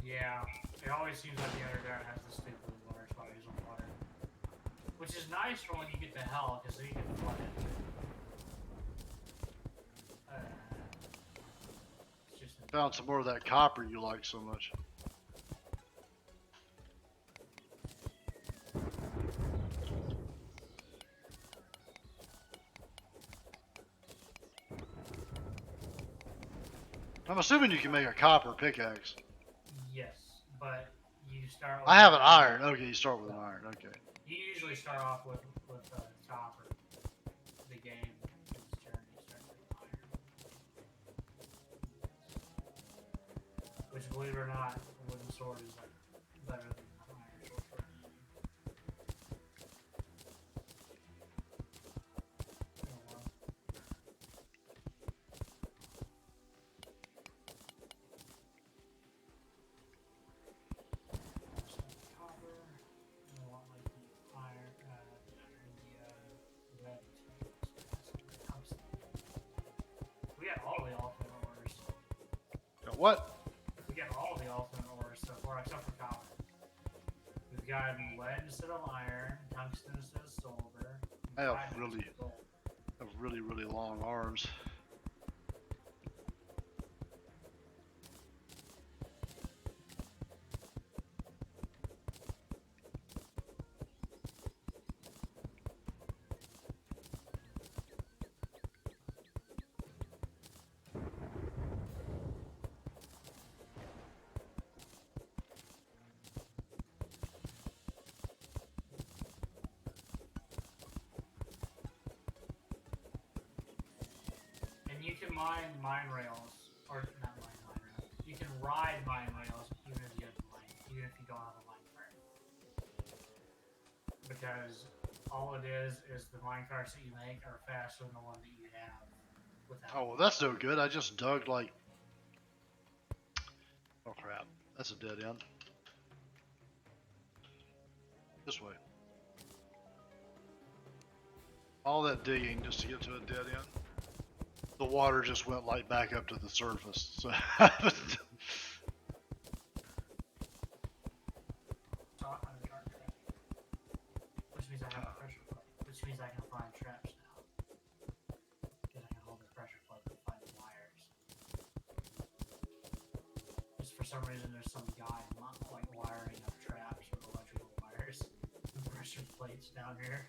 Yeah, it always seems like the underground has the stupid large bodies of water. Which is nice for when you get to hell, because then you can flood it. It's just Found some more of that copper you like so much. I'm assuming you can make a copper pickaxe. yes, but you start. With I have an iron. Okay, you start with an iron. Okay. You usually start off with copper. The game, its journey starts with iron. Which, believe it or not, a wooden sword is like better than an iron sword for anything. Oh, well. So, copper. I want like the iron, the red tungsten. We got all the alternate ores. What? We got all the alternate ores so far, except for copper. We've got lead instead of iron, tungsten instead of silver. I have platinum really, instead of gold. really long arms. And you can mine rails, or not mine rails. You can ride mine rails even if you have a mine, even if you don't have a mine cart. Because all it is the mine carts that you make are faster than the one that you have without. Oh, well, that's no good. I just dug like... Oh, crap. That's a dead end. This way. All that digging just to get to a dead end. The water just went like back up to the surface. So So I'm a dart trap, which means I have a pressure plate, which means I can find traps now. Because I can hold the pressure plate and find the wires. Just for some reason, there's some guy like wiring up traps with electrical wires and pressure plates down here.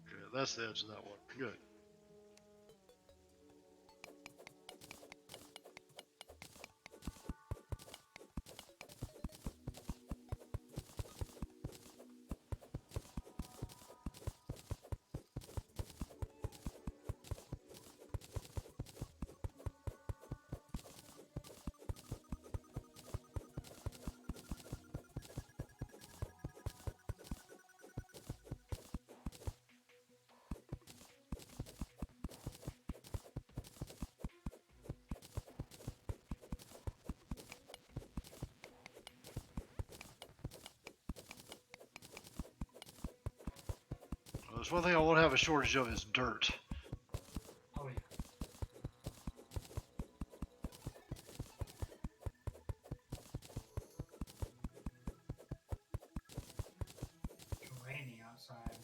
okay, that's the edge of that one. Good. There's one thing I won't have a shortage of is dirt. Oh yeah. It's raining outside,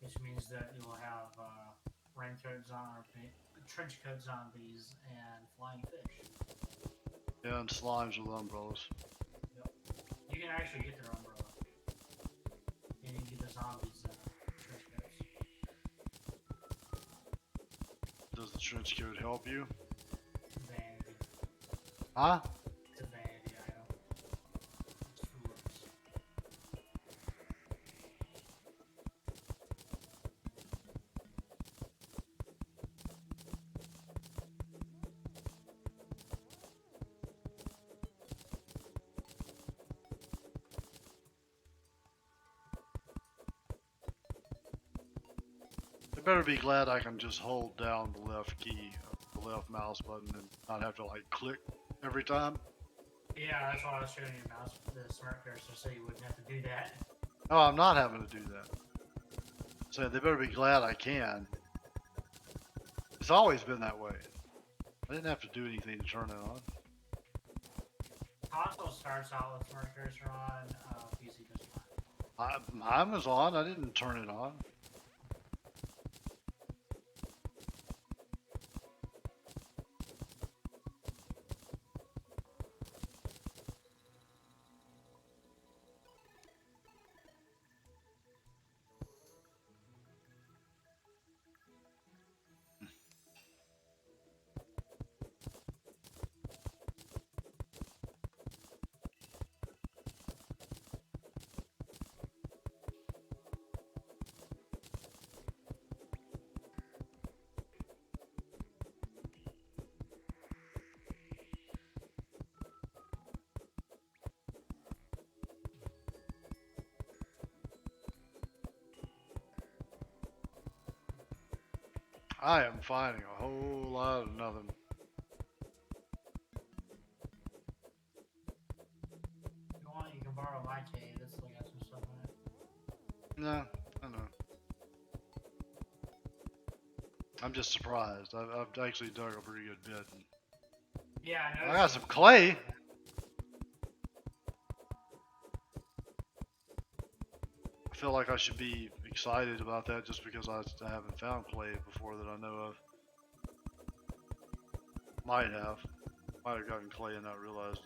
which means that you will have trench coat zombies and flying fish. Yeah, and slimes with umbrellas. Yep. You can actually get their umbrella. And you get the zombies trench coats. Does the trench coat help you? Vanity. Huh? It's a vanity item. It's for looks. They better be glad I can just hold down the left key, the left mouse button, and not have to like click every time. Yeah, that's why I was showing you the smart cursor, so you wouldn't have to do that. No, I'm not having to do that. So they better be glad I can. It's always been that way. I didn't have to do anything to turn it on. Console starts out with smart cursor on, PC does not. Mine was on. I didn't turn it on. I am finding a whole lot of nothing. If you want, you can borrow my cave. It's still got some stuff in it. No, I know. I'm just surprised. I've actually dug a pretty good bit. Yeah, I I noticed. got some clay. I feel like I should be excited about that just because I haven't found clay before that I know of. Might have. Might have gotten clay and not realized it.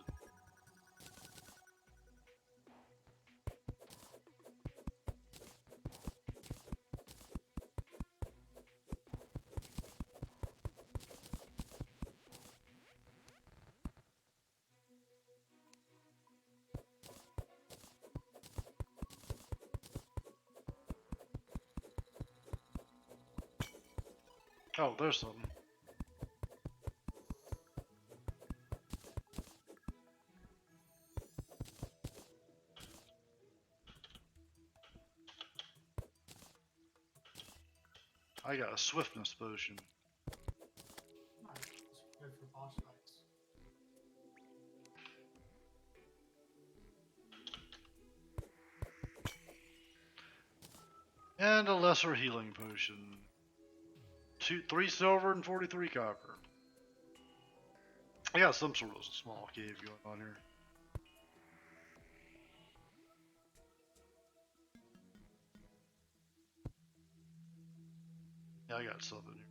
Oh, there's something. I got a swiftness potion. Nice. It's good for boss fights. And a lesser healing potion. 3 silver and 43 copper. I got some sort of small cave going on here. Yeah, I got something here.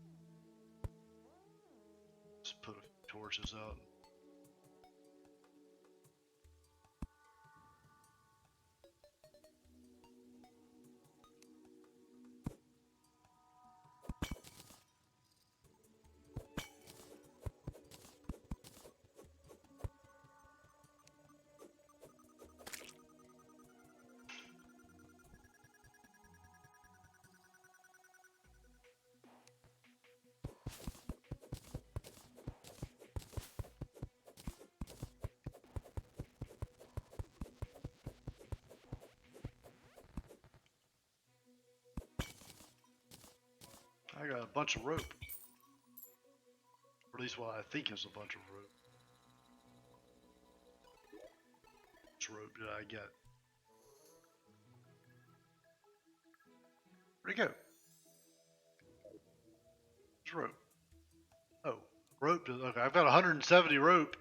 Just put a few torches out. I got a bunch of rope. Or at least what I think is a bunch of rope. Which rope did I get? Where'd it go? There's rope. Oh, rope. Okay, I've got 170 rope.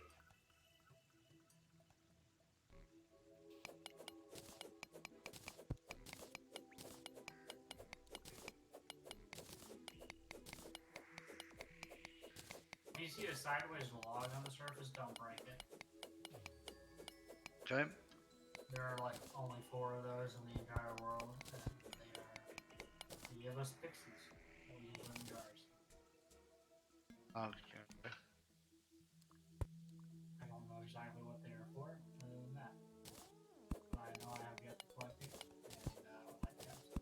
If you see a sideways log on the surface, don't break it. Okay. There are like only 4 of those in the entire world, and they give us pixies that we use in jars. Okay. I don't know exactly what they are for, other than that. But I know I have yet to collect it, and I would like to have some.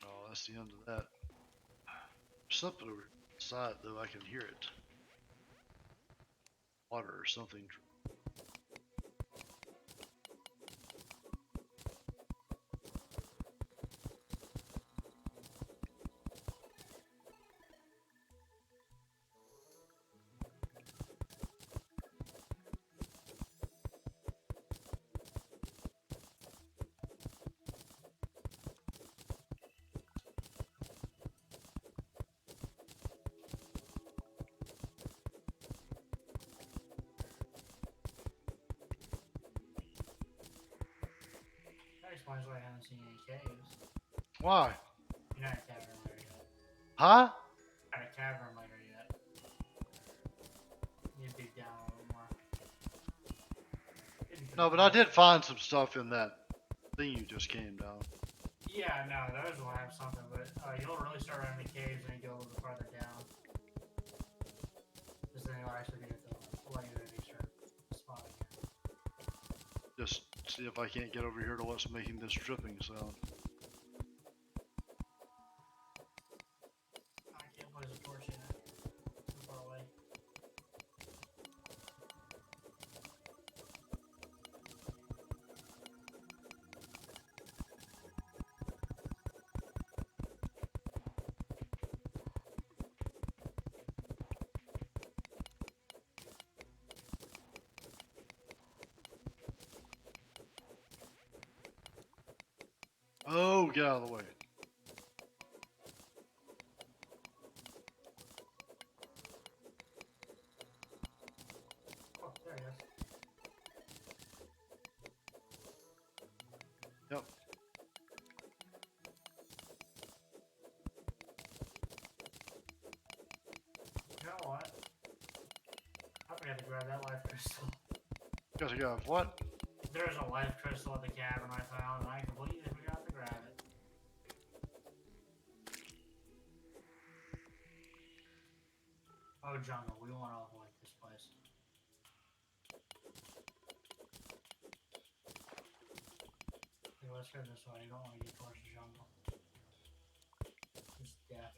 Oh, that's the end of that. Something over the side though, I can hear it. Water or something. That explains why I haven't seen any caves. Why? You're not a cavern layer yet. Huh? Not a cavern layer yet. You need to dig down a little more. Getting pretty No, but I close. did find some stuff in that thing you just came down. Yeah, no, those will have something, but you'll really start running the caves when you go a little farther down. Because then you'll actually be at the layer that you start spotting in. Just see if I can't get over here to what's making this dripping sound. I can't place a torch in it. Too far away. Oh, get out of the way. Oh, there it is. Yep. You know what? I forgot to grab that life crystal. Gotta go. What? There's a life crystal at the cavern I found, and I completely forgot to grab it. Oh, jungle, we want to avoid this place. Okay, let's go this way. You don't want to get towards the jungle. It's death.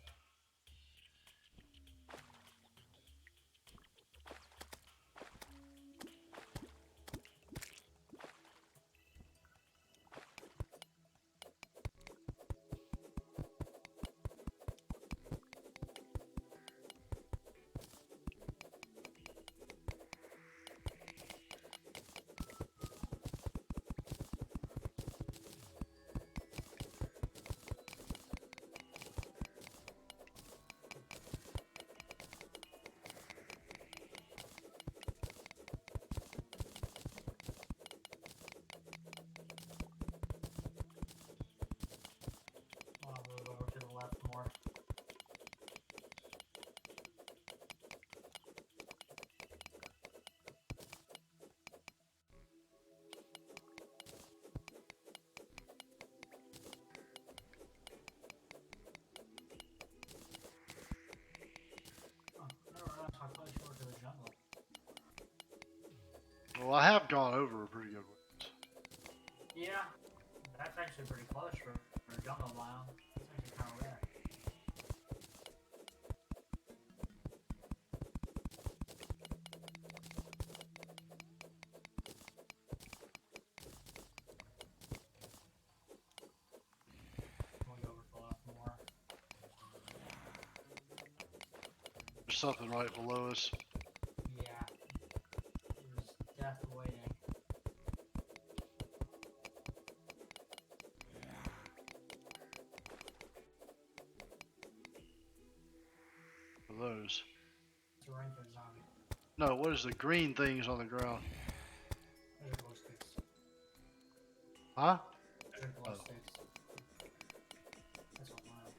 I'll move over to the left more. Oh, never realized how close you were to the jungle. Well, I have gone over a pretty good ways. Yeah, that's actually pretty close for a jungle biome. That's actually kind of rare. We'll go over to the left more. There's something right below us. Yeah, it was death waiting. For those. It's a raincoat zombie. No, what is the green things on the ground? Those are glow sticks. Huh? Those are glow Oh. sticks. That's a lot.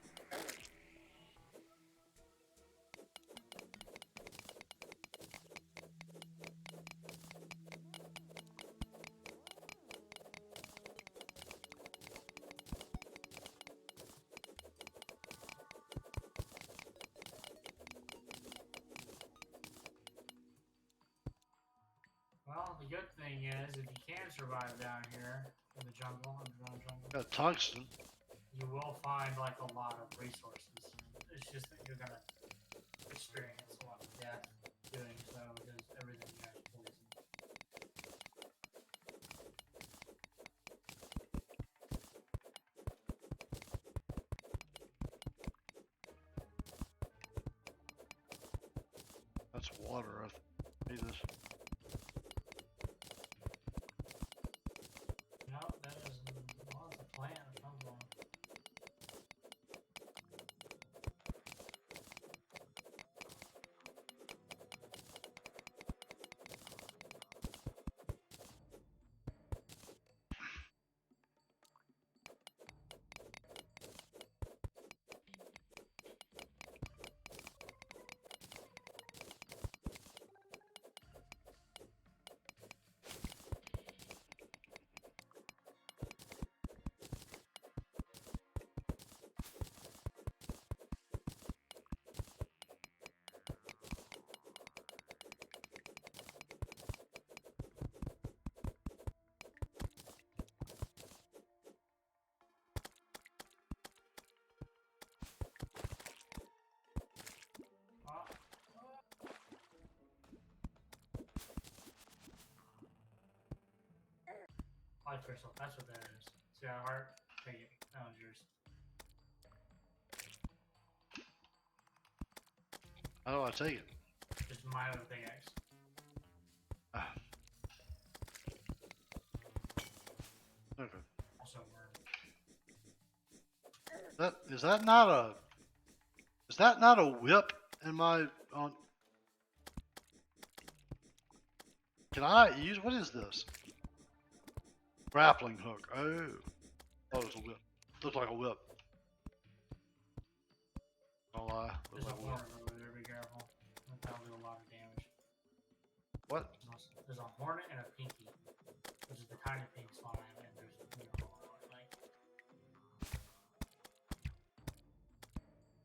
Well, the good thing is, if you can survive down here in the jungle, underground jungle, Got tungsten. you will find like a lot of resources. It's just that you're gonna experience a lot of death doing so because everything you guys poison. That's water. I need this. No, that is well, it's a plant or something. Oh, life crystal. That's what that is. See that heart? Take it. That one's yours. How do I take it? Just my other pickaxe. Ah, okay. Also worm. Is that not a whip in my on? Can I use what is this? Grappling hook. Oh, it's a whip. Looks like a whip. Don't lie. There's Looks a like a whip. horn over there. Be careful. That'll do a lot of damage. What? There's a hornet and a pinky, which is the kind of pink slime, and there's like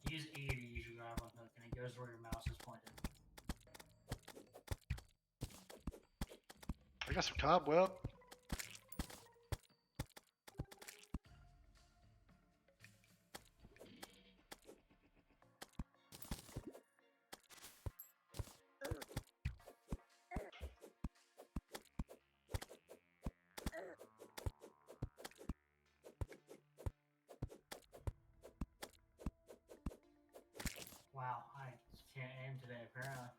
use E to use your grappling hook, and it goes where your mouse is pointed. I got some cobweb. Wow, I can't aim today apparently.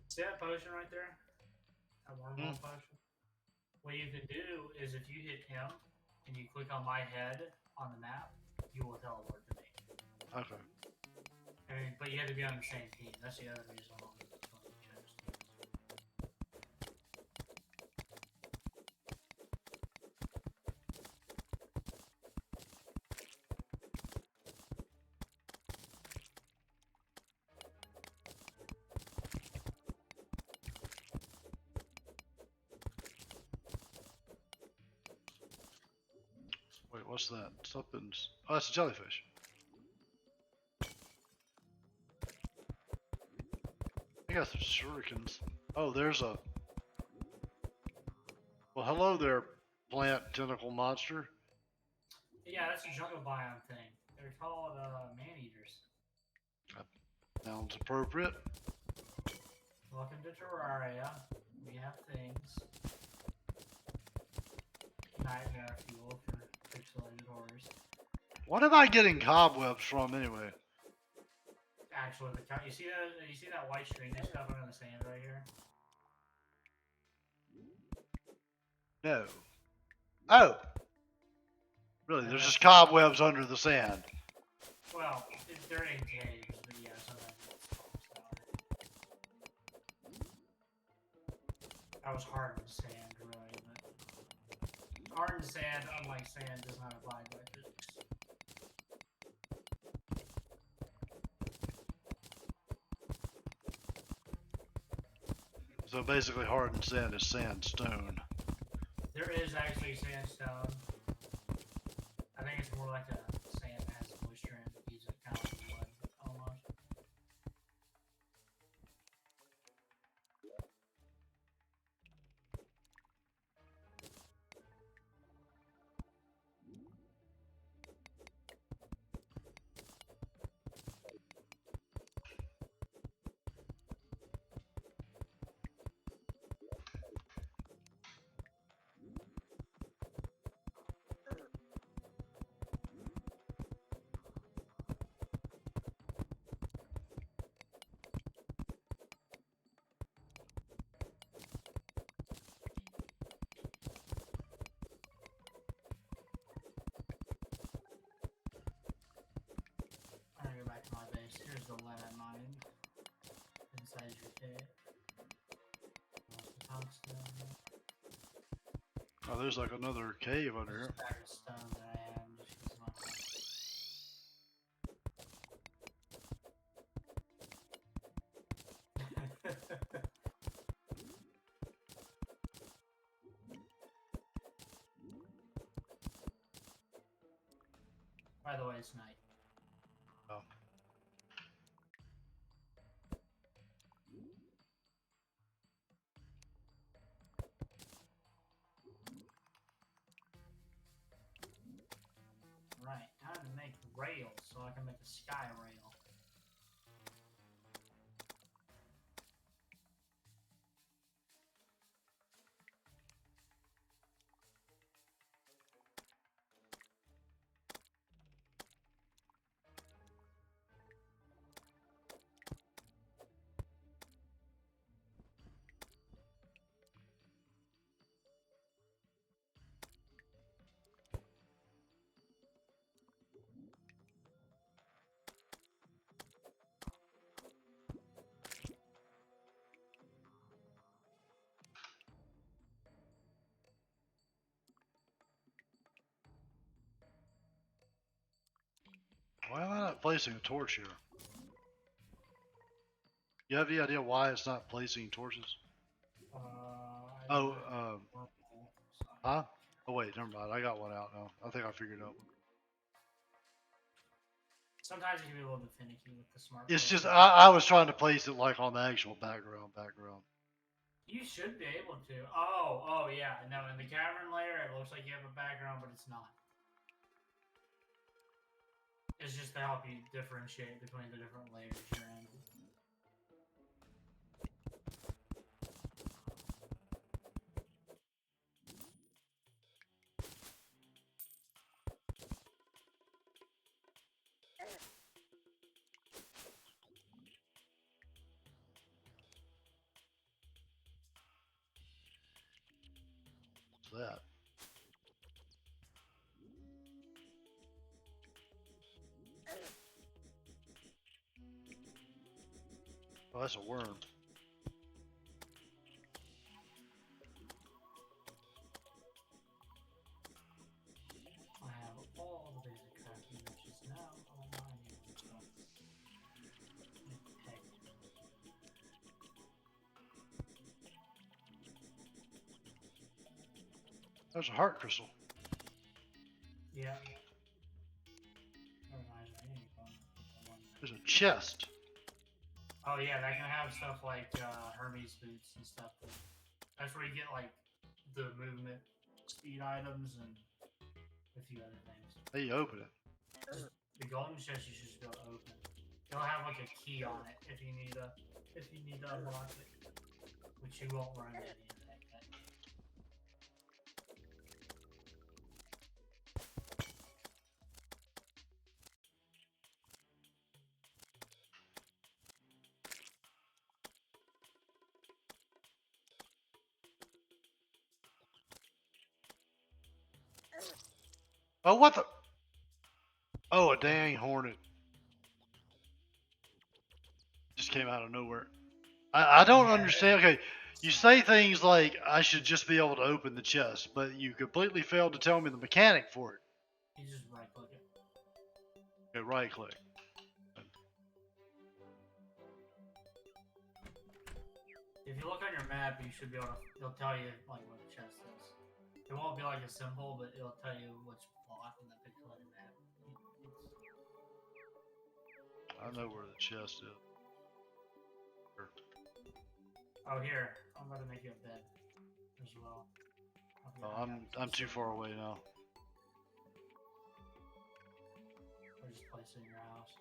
See that potion right there? That wormhole potion? What you can do is if you hit him and you click on my head on the map, you will teleport to me. Okay. But you have to be on the same team. That's the other reason why we chose. Wait, what's that? Something's. Oh, that's a jellyfish. I got some shurikens. Oh, there's a. Well, hello there, plant tentacle monster. Yeah, that's a jungle biome thing. They're called man-eaters. Sounds appropriate. Welcome to Terraria. We have things. Nightmare fuel for pixelated horrors. What am I getting cobwebs from anyway? Actually, you see that white string that's stuff under the sand right here? No. Oh, really? And There's that's just cobwebs under the sand. well, they're in caves, but yeah, sometimes it storms down. That was hardened sand, really, but hardened sand, unlike sand, does not abide by physics. So basically, hardened sand is sandstone. There is actually sandstone. I think it's more like a sand that has moisture in it that keeps it kind of like mud almost. I'm gonna go back to my base. Here's the lead mine inside your cave. The tungsten. Oh, there's like another cave under There's here. a stack of stone that I have just because my By the way, it's night. Oh. Right, time to make rails so I can make a sky rail. Why am I not placing a torch here? You have any idea why it's not placing torches? Oh, huh? Oh wait, never mind. I got one out now. I think I figured it out. Sometimes it can be a little bit finicky with the smart. It's just placement. I was trying to place it like on the actual background. You should be able to. Oh yeah. No, in the cavern layer, it looks like you have a background, but it's not. It's just to help you differentiate between the different layers you're in. What's that? Oh, that's a worm. I have all the basic crafting, which is now all mine and stuff. Heck. There's a heart crystal. Yeah. That reminds me. There's a chest. Oh yeah, that can have stuff like Hermes boots and stuff. That's where you get like the movement speed items and a few other things. Hey, you open it. The golden chest you should just go open. It'll have like a key on it if you need to unlock it, which you won't run into the internet yet. Oh, what the? Oh, a dang hornet just came out of nowhere. I don't Yeah, understand. Okay, you say things like I should just be able to open the chest, but you completely failed to tell me the mechanic for it. you just right click it. Okay, right click. If you look on your map, you should be able to. It'll tell you like what the chest is. It won't be like a symbol, but it'll tell you which block in the pixelated map. I know where the chest is. Oh, here. I'm about to make you a bed as well. Oh, I'm too far away now. Or just place it in your house.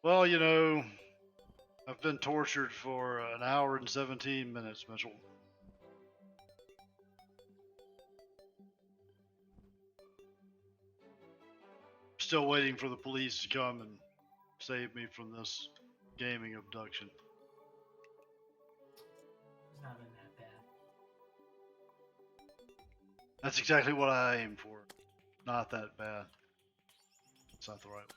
Well, you know, I've been tortured for an hour and 17 minutes, Mitchell. Still waiting for the police to come and save me from this gaming abduction. It's not been that bad. That's exactly what I aim for. Not that bad. It's not the right one.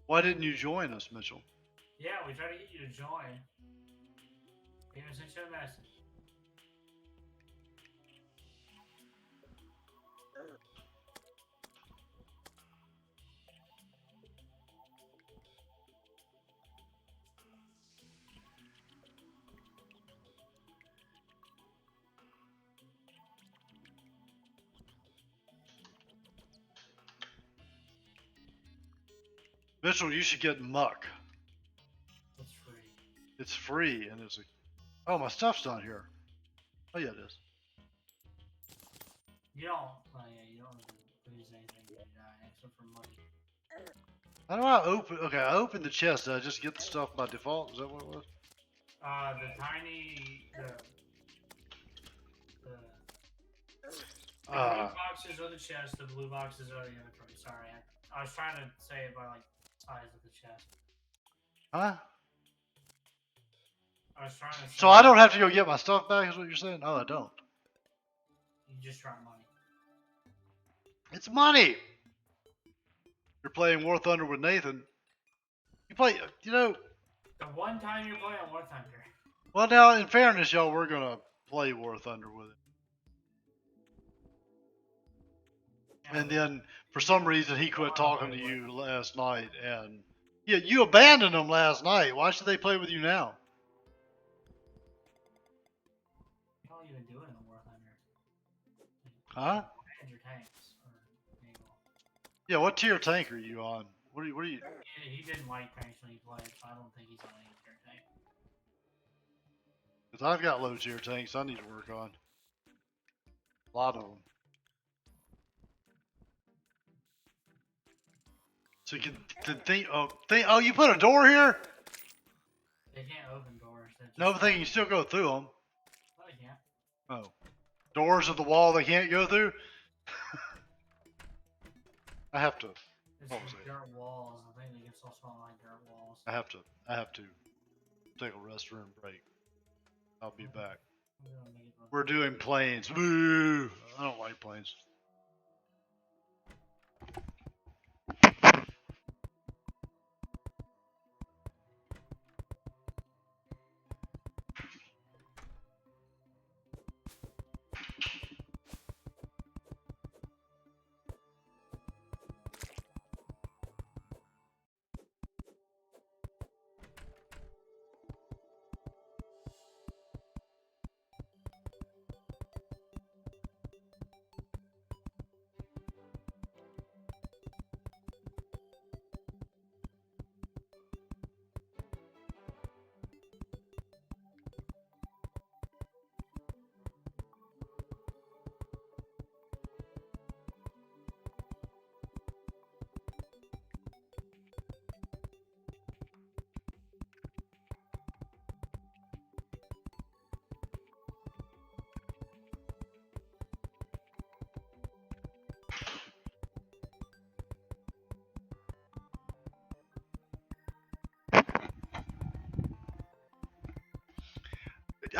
Why didn't you join us, Mitchell? Yeah, we tried to get you to join. We even sent you a message. Mitchell, you should get Muck. It's free. It's free and it's a. Oh, my stuff's not here. Oh yeah, it is. You don't. Oh yeah, you don't lose anything when you die except for money. How do I open? Okay, I opened the chest. Did I just get the stuff by default? Is that what it was? The tiny the green Uh, boxes are the chest. The blue boxes are the inventory. Sorry, I was trying to say it by like size of the chest. huh? I was trying to say. So I don't have to go get my stuff back, is what you're saying? No, I don't. You just drop money. It's money. You're playing War Thunder with Nathan. You play, you know. The one time you're playing War Thunder. Well, now in fairness, y'all, we're gonna play War Thunder with it. Yeah, And then for some reason he quit talking to play you last night, and yeah, you abandoned him last night. Why should they play with you now? What are you even doing in War Thunder? Huh? Manage your tanks or naval. Yeah, what tier tank are you on? What are you? He didn't like tanks when he played, so I don't think he's on any tier tank. Because I've got low tier tanks I need to work on. A lot of them. So you can think. Oh, you put a door here? They can't open doors. No, but they can still go through them. No, they can't. Oh, doors at the wall they can't go through. I have to. It's What was just it? dirt walls. I think they can still spawn like dirt walls. I have to take a restroom break. I'll be back. We're doing planes. Woo! I don't like planes.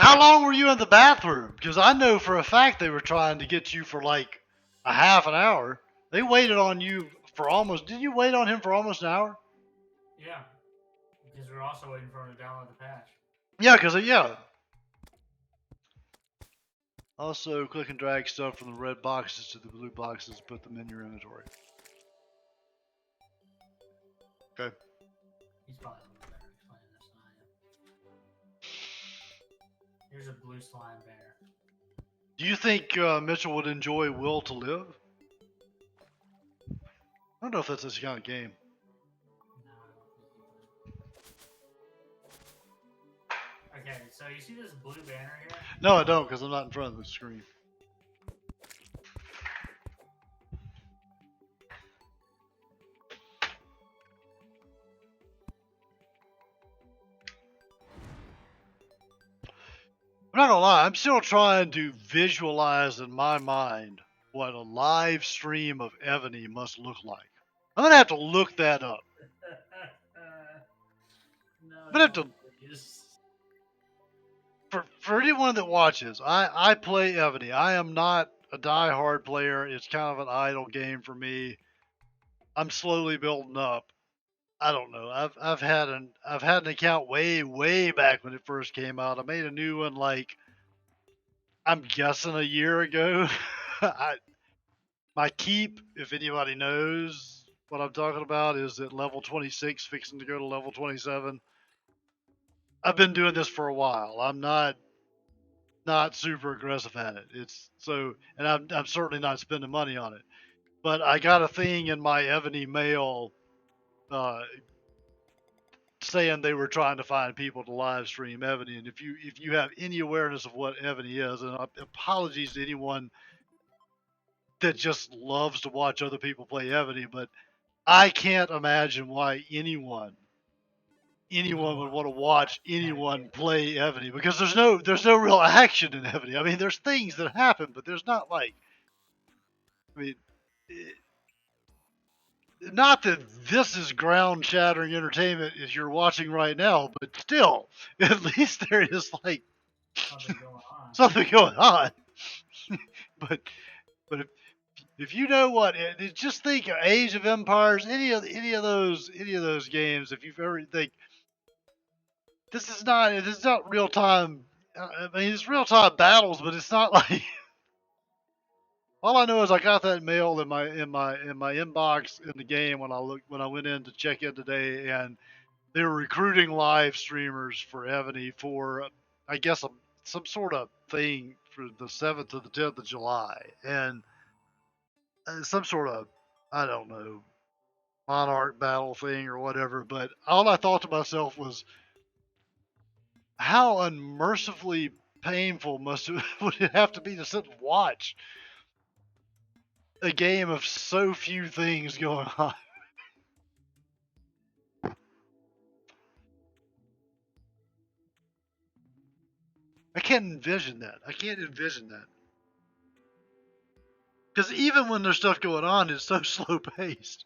How long were you in the bathroom? Because I know for a fact they were trying to get you for like a half an hour. They waited on you for almost. Did you wait on him for almost an hour? Yeah, because we're also waiting for him to download the patch. Yeah, because yeah. Also, click and drag stuff from the red boxes to the blue boxes. Put them in your inventory. Okay. He's probably a little better explaining this than I am. Here's a blue slime bear. Do you think Mitchell would enjoy Will to Live? I don't know if that's this kind of game. No, I don't think he would. Okay, so you see this blue banner here? No, I don't, because I'm not in front of the screen. I'm not gonna lie, I'm still trying to visualize in my mind what a live stream of Ebony must look like. I'm gonna have to look that up. No, I'm gonna have don't to, please. for anyone that watches, I play Ebony. I am not a die-hard player. It's kind of an idle game for me. I'm slowly building up. I don't know. I've had an account way back when it first came out. I made a new one like I'm guessing a year ago. My keep, if anybody knows what I'm talking about, is at level 26, fixing to go to level 27. I've been doing this for a while. I'm not super aggressive at it. It's so, and I'm certainly not spending money on it. But I got a thing in my Ebony mail uh, saying they were trying to find people to live stream Ebony. And if you have any awareness of what Ebony is, and apologies to anyone that just loves to watch other people play Ebony, but I can't imagine why anyone would want to watch anyone play Ebony because there's no real action in Ebony. I mean, there's things that happen, but there's not like, I mean, not that this is ground shattering entertainment as you're watching right now, but still, at least there is like Something going on. something going on. but but if you know what, just think of Age of Empires, any of those games. If you've ever think this is not real time. I mean, it's real time battles, but it's not like. All I know is I got that mail in my inbox in the game when I went in to check in today, and they were recruiting live streamers for Ebony for I guess some sort of thing for the 7th to the 10th of July, and some sort of I don't know monarch battle thing or whatever. But all I thought to myself was, how unmercifully painful would it have to be to sit and watch a game of so few things going on? I can't envision that. I can't envision that. Because even when there's stuff going on, it's so slow paced.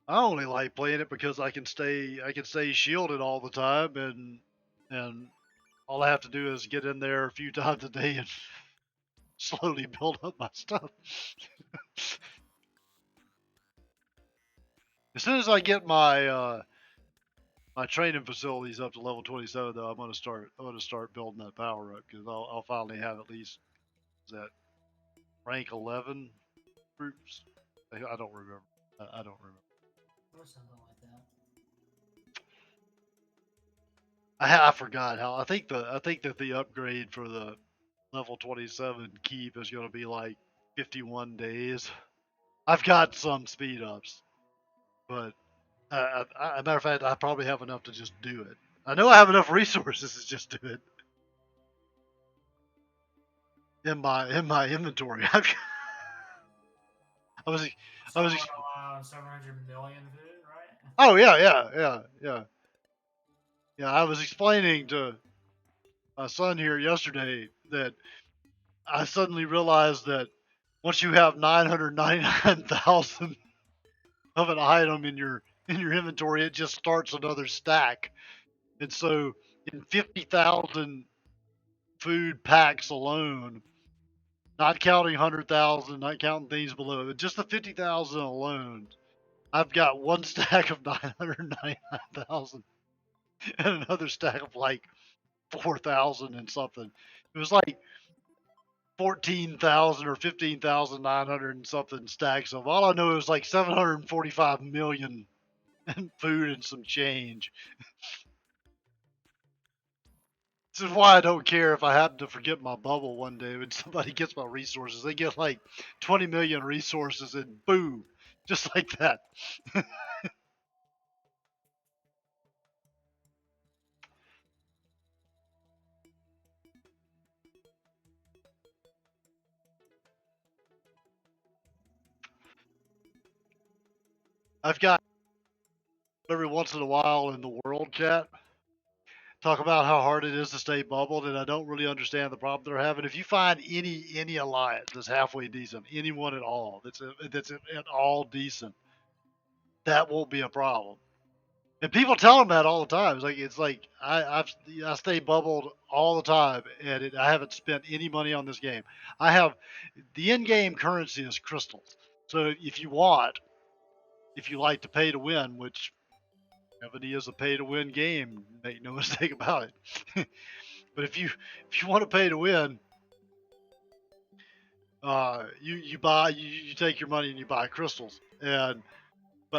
I only like playing it because I can stay shielded all the time, and all I have to do is get in there a few times a day and slowly build up my stuff. As soon as I get my training facilities up to level 27, though, I'm gonna start building that power up because I'll finally have at least that rank 11 groups. I don't remember. I don't remember. Or something like that. I forgot how. I think that the upgrade for the level 27 keep is going to be like 51 days. I've got some speed ups, but a matter of fact, I probably have enough to just do it. I know I have enough resources to just do it in my inventory. I was I was Someone allowed 700 million food, right? oh yeah. I was explaining to my son here yesterday that I suddenly realized that once you have 999,000 of an item in your inventory, it just starts another stack. And so in 50,000 food packs alone, not counting 100,000, not counting things below, but just the 50,000 alone, I've got one stack of 999,000 and another stack of like 4,000 and something. It was like 14,000 or 15,900 and something stacks of. All I know is like 745 million in food and some change. This is why I don't care if I happen to forget my bubble one day when somebody gets my resources. They get like 20 million resources and boom, just like that. I've got every once in a while in the world chat talk about how hard it is to stay bubbled, and I don't really understand the problem they're having. If you find any alliance that's halfway decent, anyone at all that's at all decent, that won't be a problem. And people tell them that all the time. It's like I stay bubbled all the time, and I haven't spent any money on this game. I have the in-game currency is crystals. So if you like to pay to win, which Ebony is a pay-to-win game, make no mistake about it. But if you want to pay to win, you take your money and you buy crystals. But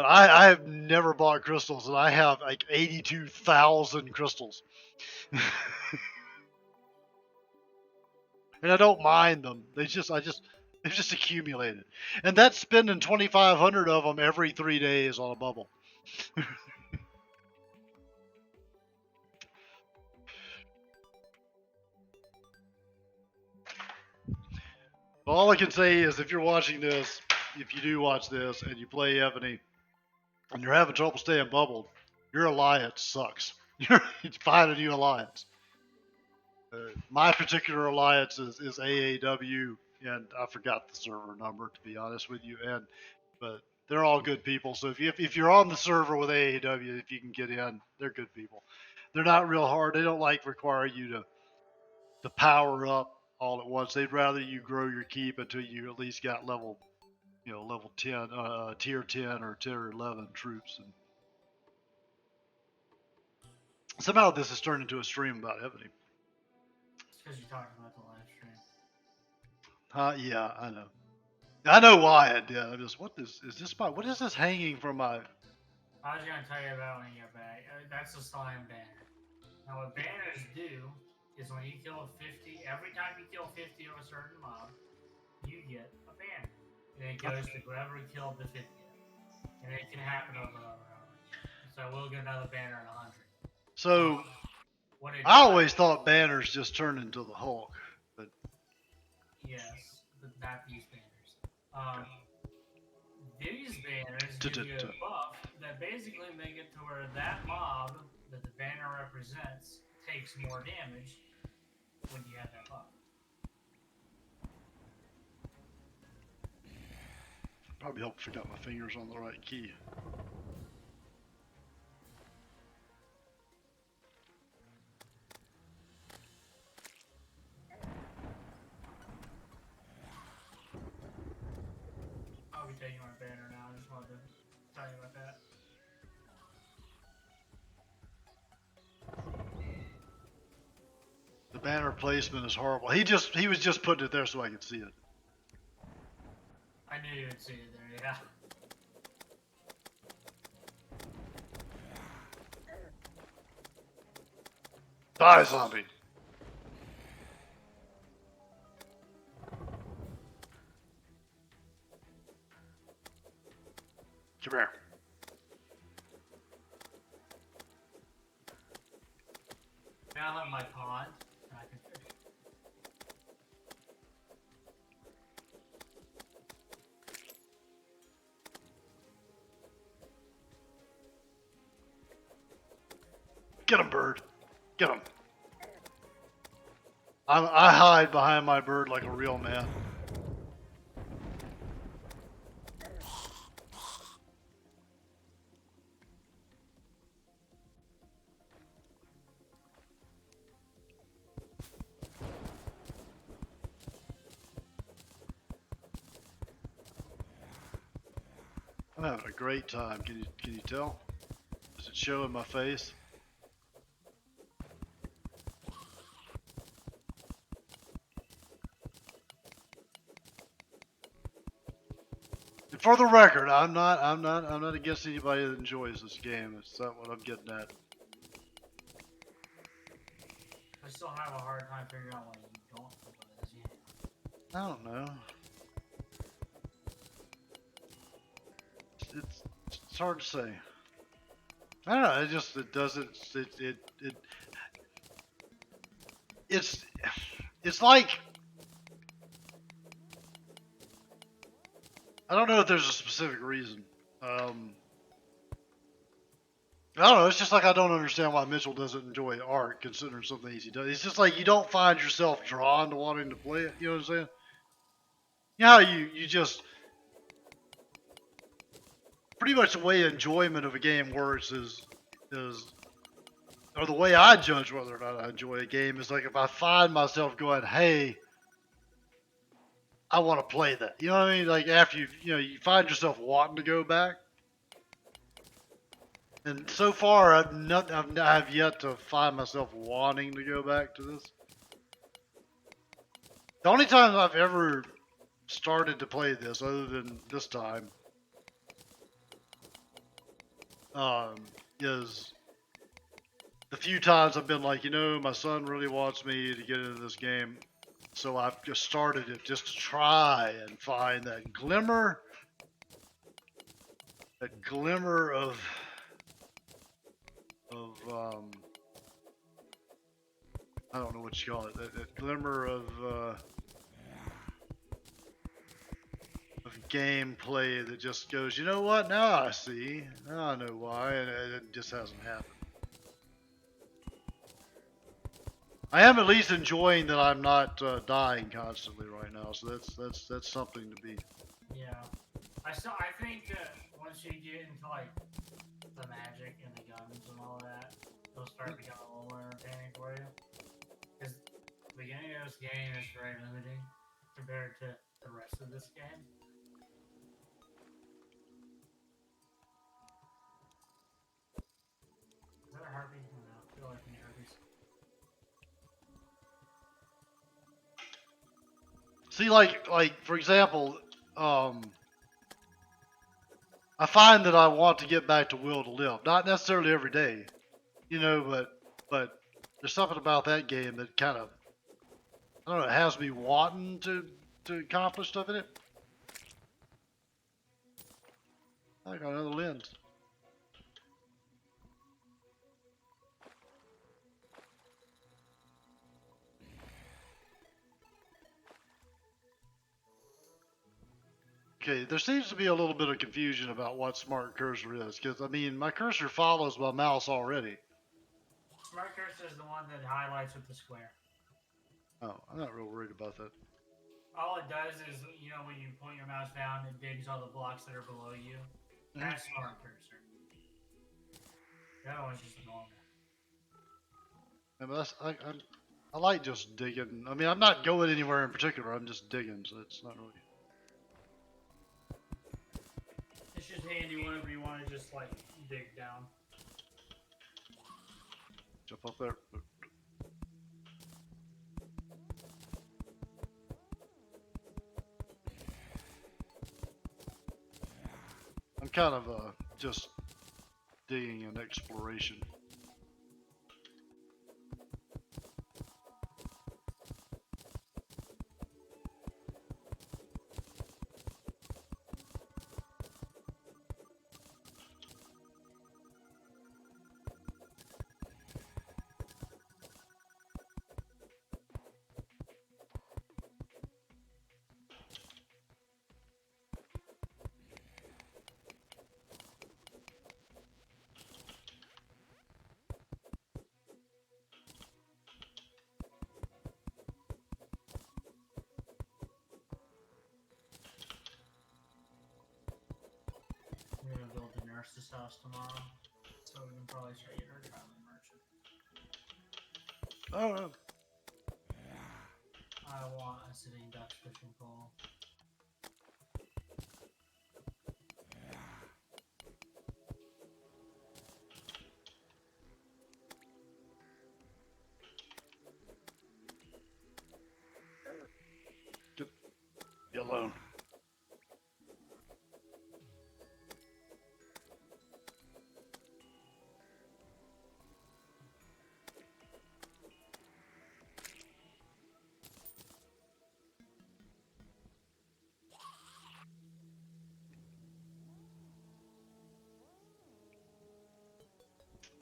I have never bought crystals, and I have like 82,000 crystals. And I don't mind them. They've just accumulated, and that's spending 2,500 of them every 3 days on a bubble. All I can say is, if you're watching this, if you do watch this and you play Ebony and you're having trouble staying bubbled, your alliance sucks. You're find a new alliance. My particular alliance is AAW, and I forgot the server number, to be honest with you. But they're all good people. So if you're on the server with AAW, if you can get in, they're good people. They're not real hard. They don't like require you to power up all at once. They'd rather you grow your keep until you at least got level 10, tier 10 or tier 11 troops. And somehow this has turned into a stream about Ebony. It's because you're talking about the live stream. Yeah, I know. I know why I did. I just, what is this hanging from my? I was gonna tell you about when you get back. That's a slime banner. Now, what banners do is when you kill 50, every time you kill 50 of a certain mob, you get a banner. And it goes to whoever killed the 50th. And it can happen over and over and over again. So we'll get another banner in 100. So what it I does, always thought banners just turned into the Hulk, but yes, but not these banners. These banners give you a buff that basically make it to where that mob that the banner represents takes more damage when you have that buff. probably helped if I got my fingers on the right key. I'll be taking my banner now. I just wanted to tell you about that. The banner placement is horrible. He was just putting it there so I could see it. I knew you would see it there, yeah. Die, zombie. Come here. Now I have my pond, and I can fish. Get him, bird. Get him. I hide behind my bird like a real man. I'm having a great time. Can you tell? Does it show in my face? And for the record, I'm not against anybody that enjoys this game. It's not what I'm getting at. I still have a hard time figuring out why you don't enjoy this game. I don't know. It's it's hard to say. I don't know. It doesn't. It's it's like I don't know if there's a specific reason. I don't know. It's just like I don't understand why Mitchell doesn't enjoy art, considering some things he does. It's just like you don't find yourself drawn to wanting to play it. You know what I'm saying? You know how you just pretty much the way enjoyment of a game works is or the way I judge whether or not I enjoy a game is like if I find myself going, hey, I want to play that. You know what I mean? Like after you find yourself wanting to go back. And so far, I've yet to find myself wanting to go back to this. The only time I've ever started to play this, other than this time, is the few times I've been like, my son really wants me to get into this game, so I've just started it just to try and find that glimmer of I don't know what you call it, that glimmer of gameplay that just goes, you know what? Now I see. Now I know why, and it just hasn't happened. I am at least enjoying that I'm not dying constantly right now, so that's something to be. Yeah, I think once you get into like the magic and the guns and all that, it'll start becoming a little more entertaining for you. Because the beginning of this game is very limiting compared to the rest of this game. Is that a harpy? I don't know. I feel like any harpies. See, like for example, I find that I want to get back to Will to Live. Not necessarily every day, but there's something about that game that kind of I don't know, it has me wanting to accomplish stuff in it. I got another lens. Okay, there seems to be a little bit of confusion about what smart cursor is, because I mean my cursor follows my mouse already. Smart cursor is the one that highlights with the square. Oh, I'm not real worried about that. All it does is, when you point your mouse down, it digs all the blocks that are below you. That's smart cursor. The other one's just normal. Yeah, but I like just digging. I mean, I'm not going anywhere in particular. I'm just digging, so it's not really. It's just handy whenever you want to just like dig down. Jump up there. I'm kind of just digging and exploration. I'm gonna build the nurse's house tomorrow, so we can probably start getting our traveling merchant. Oh, I want a sitting ducks fishing pole. alone.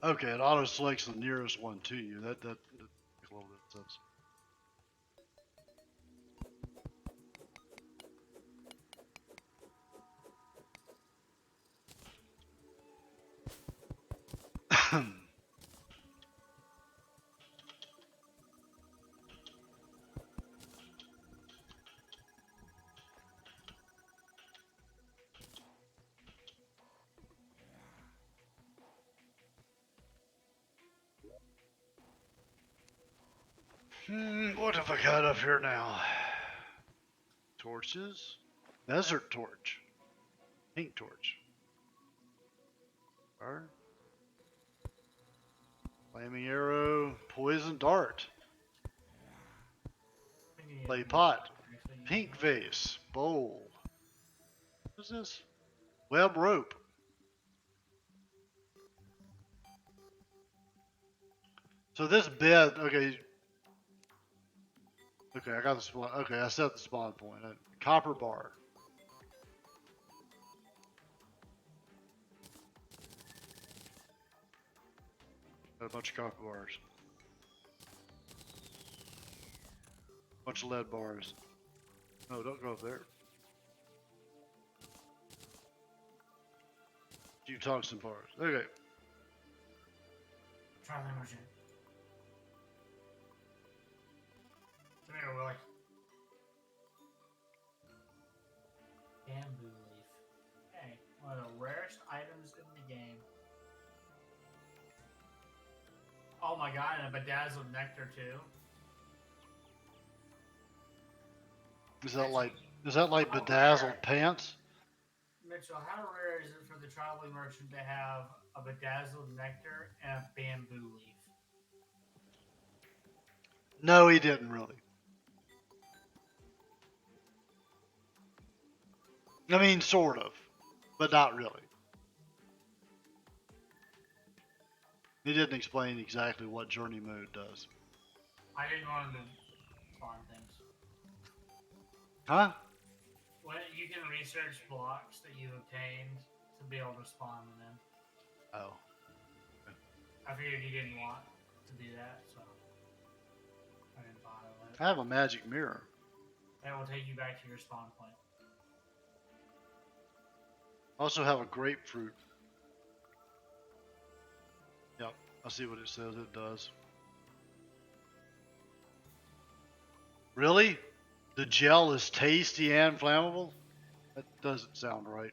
Okay, it auto selects the nearest one to you. That makes a little bit of sense. What have I got up here now? Torches. Desert torch. Pink torch. Fire. Flaming arrow. Poison dart. Clay pot. Pink vase. Bowl. What is this? Web rope. So this bed, okay. Okay, I got the spawn. Okay, I set the spawn point. Copper bar. Got a bunch of copper bars. Bunch of lead bars. No, don't go up there. Few tungsten bars. Okay. Try that machine. Come here, Willie. Bamboo leaf. Hey, one of the rarest items in the game. Oh my god, and a bedazzled nectar too. Is that like bedazzled pants? Mitchell, how rare is it for the traveling merchant to have a bedazzled nectar and a bamboo leaf? No, he didn't really. I mean, sort of, but not really. He didn't explain exactly what journey mode does. I didn't want him to spawn things. Huh? Well, you can research blocks that you've obtained to be able to spawn them in. Oh. I figured you didn't want to do that, so I didn't bother with it. I have a magic mirror. That will take you back to your spawn point. I also have a grapefruit. Yep, I see what it says it does. Really? The gel is tasty and flammable? That doesn't sound right.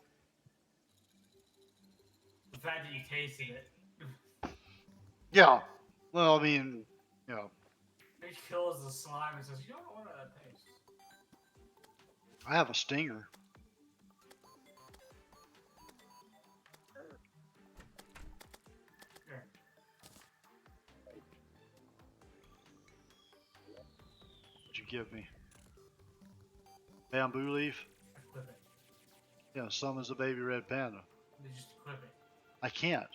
The fact that you tasted it. Yeah. Well, I mean, you know, It kills the slime and says, you don't know what that tastes. I have a stinger. Here. What'd you give me? Bamboo leaf? Equip it. Yeah, summons a baby red panda. You just equip it. I can't.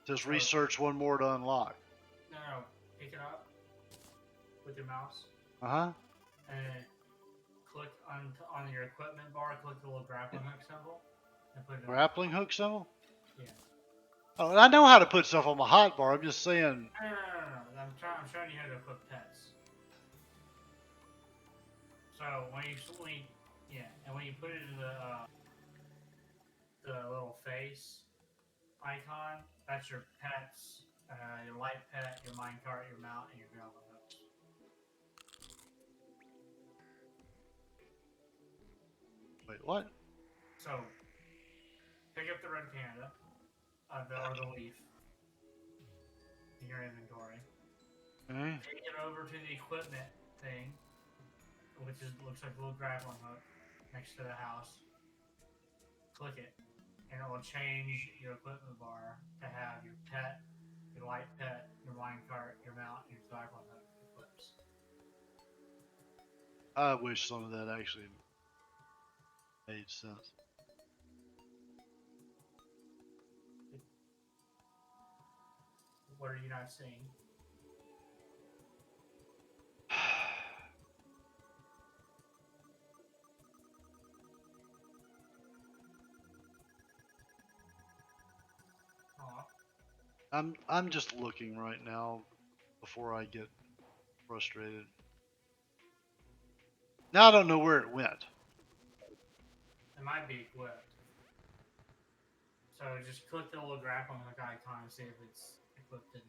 Just So- research one more to unlock. No. Pick it up with your mouse Uh-huh. and click on your equipment bar, click the little grappling hook symbol, and put it Grappling hook symbol? Yeah. Oh, I know how to put stuff on my hotbar. I'm just saying. No. I'm showing you how to equip pets. So when you put it in the little face icon, that's your pets, your light pet, your minecart, your mount, and your grappling hooks. Wait, what? So pick up the red panda, or the leaf in your inventory. Okay. Take it over to the equipment thing, which looks like a little grappling hook next to the house. Click it, and it will change your equipment bar to have your pet, your light pet, your minecart, your mount, and your grappling hook equips. I wish some of that actually made sense. What are you not seeing? Oh, I'm just looking right now before I get frustrated. Now I don't know where it went. it might be equipped. So just click the little grappling hook icon and see if it's equipped and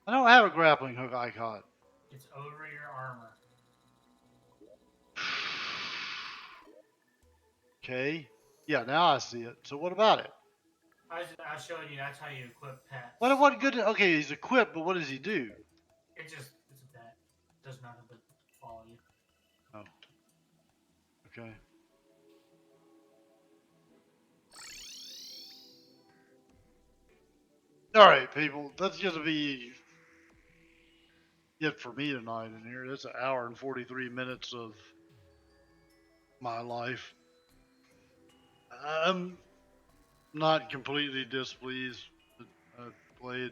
I don't have a grappling hook icon. it's over your armor. Okay. Yeah, now I see it. So what about it? I was showing you that's how you equip What pets. what good? Okay, he's equipped, but what does he do? It's a pet. It does nothing but follow you. Oh, okay. All right, people. That's gonna be it for me tonight in here. That's an hour and 43 minutes of my life. I'm not completely displeased that I played,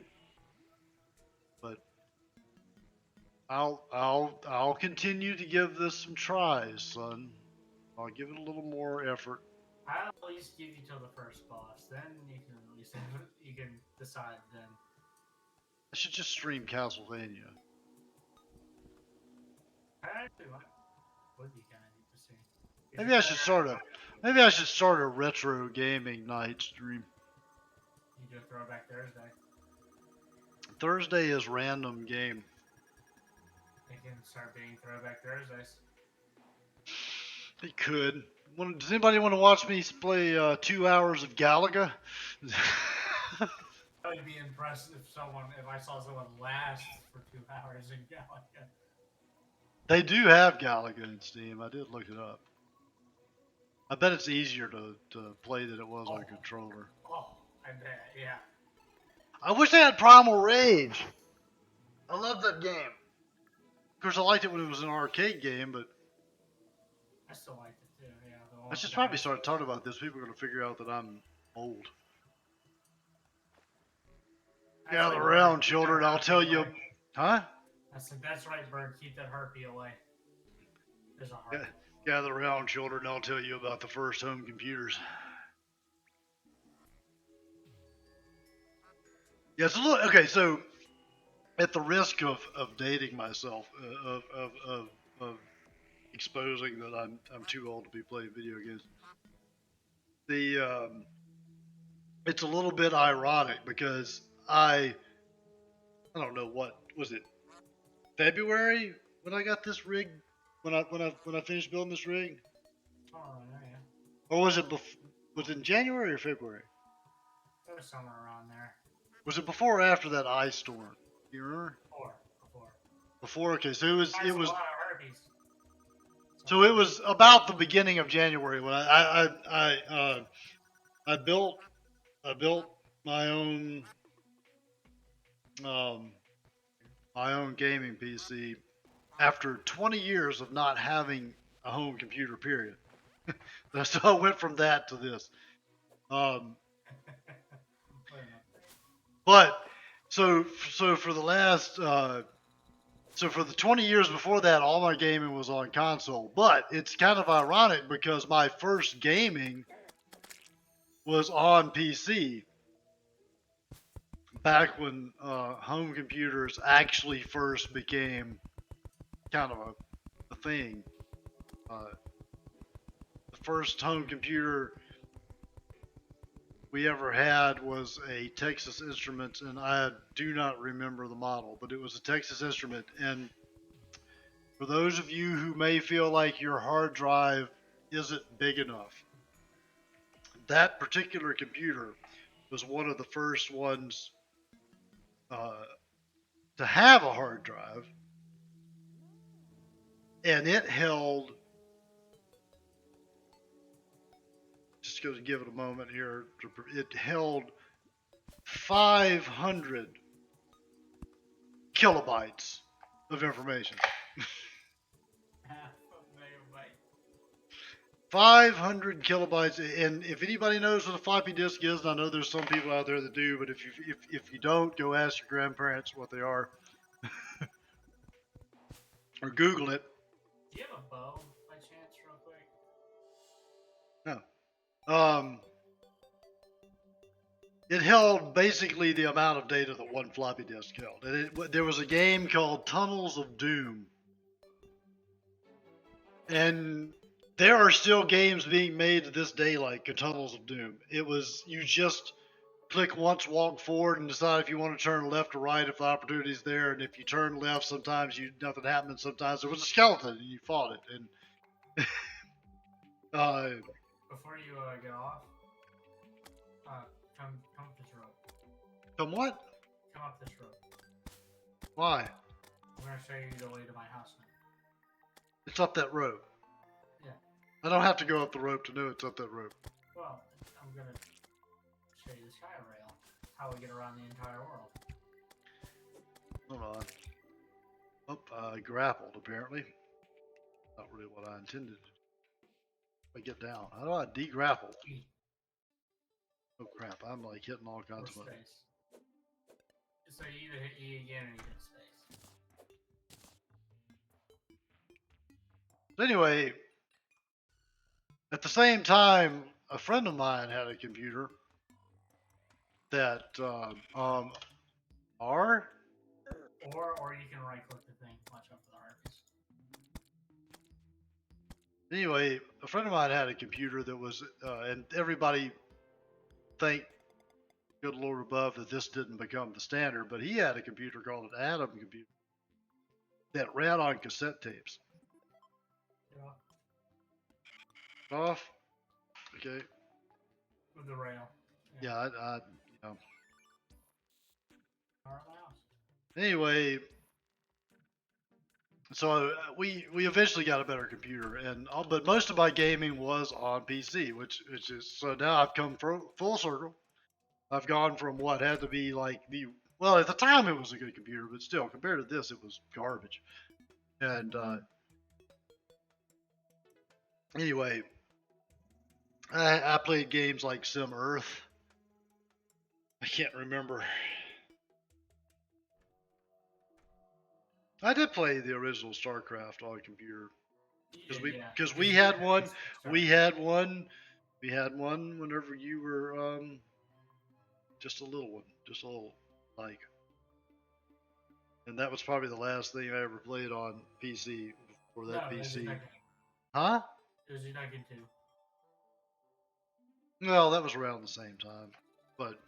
but I'll continue to give this some tries, son. I'll give it a little more effort. I'll at least give you till the first boss. Then you can at least you can decide then. I should just stream Castlevania. Actually, what would be kind of neat to see? Is Maybe your I should Terraria start a maybe I should start a retro gaming night stream. you do a throwback Thursday? Thursday is random game. They can start being throwback Thursdays. It could. Does anybody want to watch me play 2 hours of Galaga? I would be impressed if I saw someone last for 2 hours in Galaga. They do have Galaga in Steam. I did look it up. I bet it's easier to play than it was on Oh, a controller. oh, I bet, yeah. I wish they had Primal Rage. I love that game. Of course, I liked it when it was an arcade game, but I still liked it too. Yeah, the one I with should the probably start dinosaurs. talking about this. People are going to figure out that I'm old. That's Gather right, Bird. around, Keep that children. I'll harpy tell you. away. Huh? That's right, Bird. Keep that harpy away. There's a harpy. Gather around, children. I'll tell you about the first home computers. Yeah, it's a little okay. So, at the risk of dating myself, of exposing that I'm too old to be playing video games, the it's a little bit ironic because I don't know what was it February when I got this rig when I finished building this rig, Oh, yeah. or was it in January or February? It was somewhere around there. Was it before or after that ice storm? Do you remember? Before. Before. Okay, so it was That's it a was lot of harpies. so it was about the beginning of January when I built my own um, my own gaming PC after 20 years of not having a home computer. Period. So I went from that to this. Um, but so for the last so for the 20 years before that, all my gaming was on console. But it's kind of ironic because my first gaming was on PC back when home computers actually first became kind of a thing. Uh, the first home computer we ever had was a Texas Instruments, and I do not remember the model, but it was a Texas Instrument. And for those of you who may feel like your hard drive isn't big enough, that particular computer was one of the first ones uh, to have a hard drive, and it held. Just going to give it a moment here. It held 500 kilobytes of information. Half a megabyte. 500 kilobytes, and if anybody knows what a floppy disk is, and I know there's some people out there that do, but if you don't, go ask your grandparents what they are, or Google it. Do you have a bow by chance, real quick? No. It held basically the amount of data that one floppy disk held, and there was a game called Tunnels of Doom, and there are still games being made to this day like Tunnels of Doom. It was you just click once, walk forward, and decide if you want to turn left or right if the opportunity's there. And if you turn left, sometimes nothing happened. Sometimes there was a skeleton and you fought it. And Before you get off, come up this road. come what? Come up this road. Why? I'm gonna show you the way to my house now. It's up that road. Yeah. I don't have to go up the rope to know it's up that road. Well, I'm gonna show you the sky rail. How we get around the entire world. Hold on. Oh, I grappled apparently. Not really what I intended. If I get down, how do I de-grapple? E. Oh crap! I'm like hitting all kinds of buttons. Space. So you either hit E again or you hit space. Anyway, at the same time, a friend of mine had a computer that R. Or you can right click the thing. Watch out for the harpies. Anyway, a friend of mine had a computer that was, and everybody thank good Lord above that this didn't become the standard, but he had a computer called an Atom computer that ran on cassette tapes. Yeah. Off. Okay. With the rail. Yeah, I you know. Power of my house. Anyway, so we eventually got a better computer, and but most of my gaming was on PC, which is so now I've come full circle. I've gone from what had to be like well at the time it was a good computer, but still compared to this it was garbage. And anyway, I played games like Sim Earth. I can't remember. I did play the original StarCraft on a computer because we had one. We had one. We had one whenever you were just a little one, just a little like. And that was probably the last thing I ever played on PC before that PC. Huh? It was United 2. Well, that was around the same time, but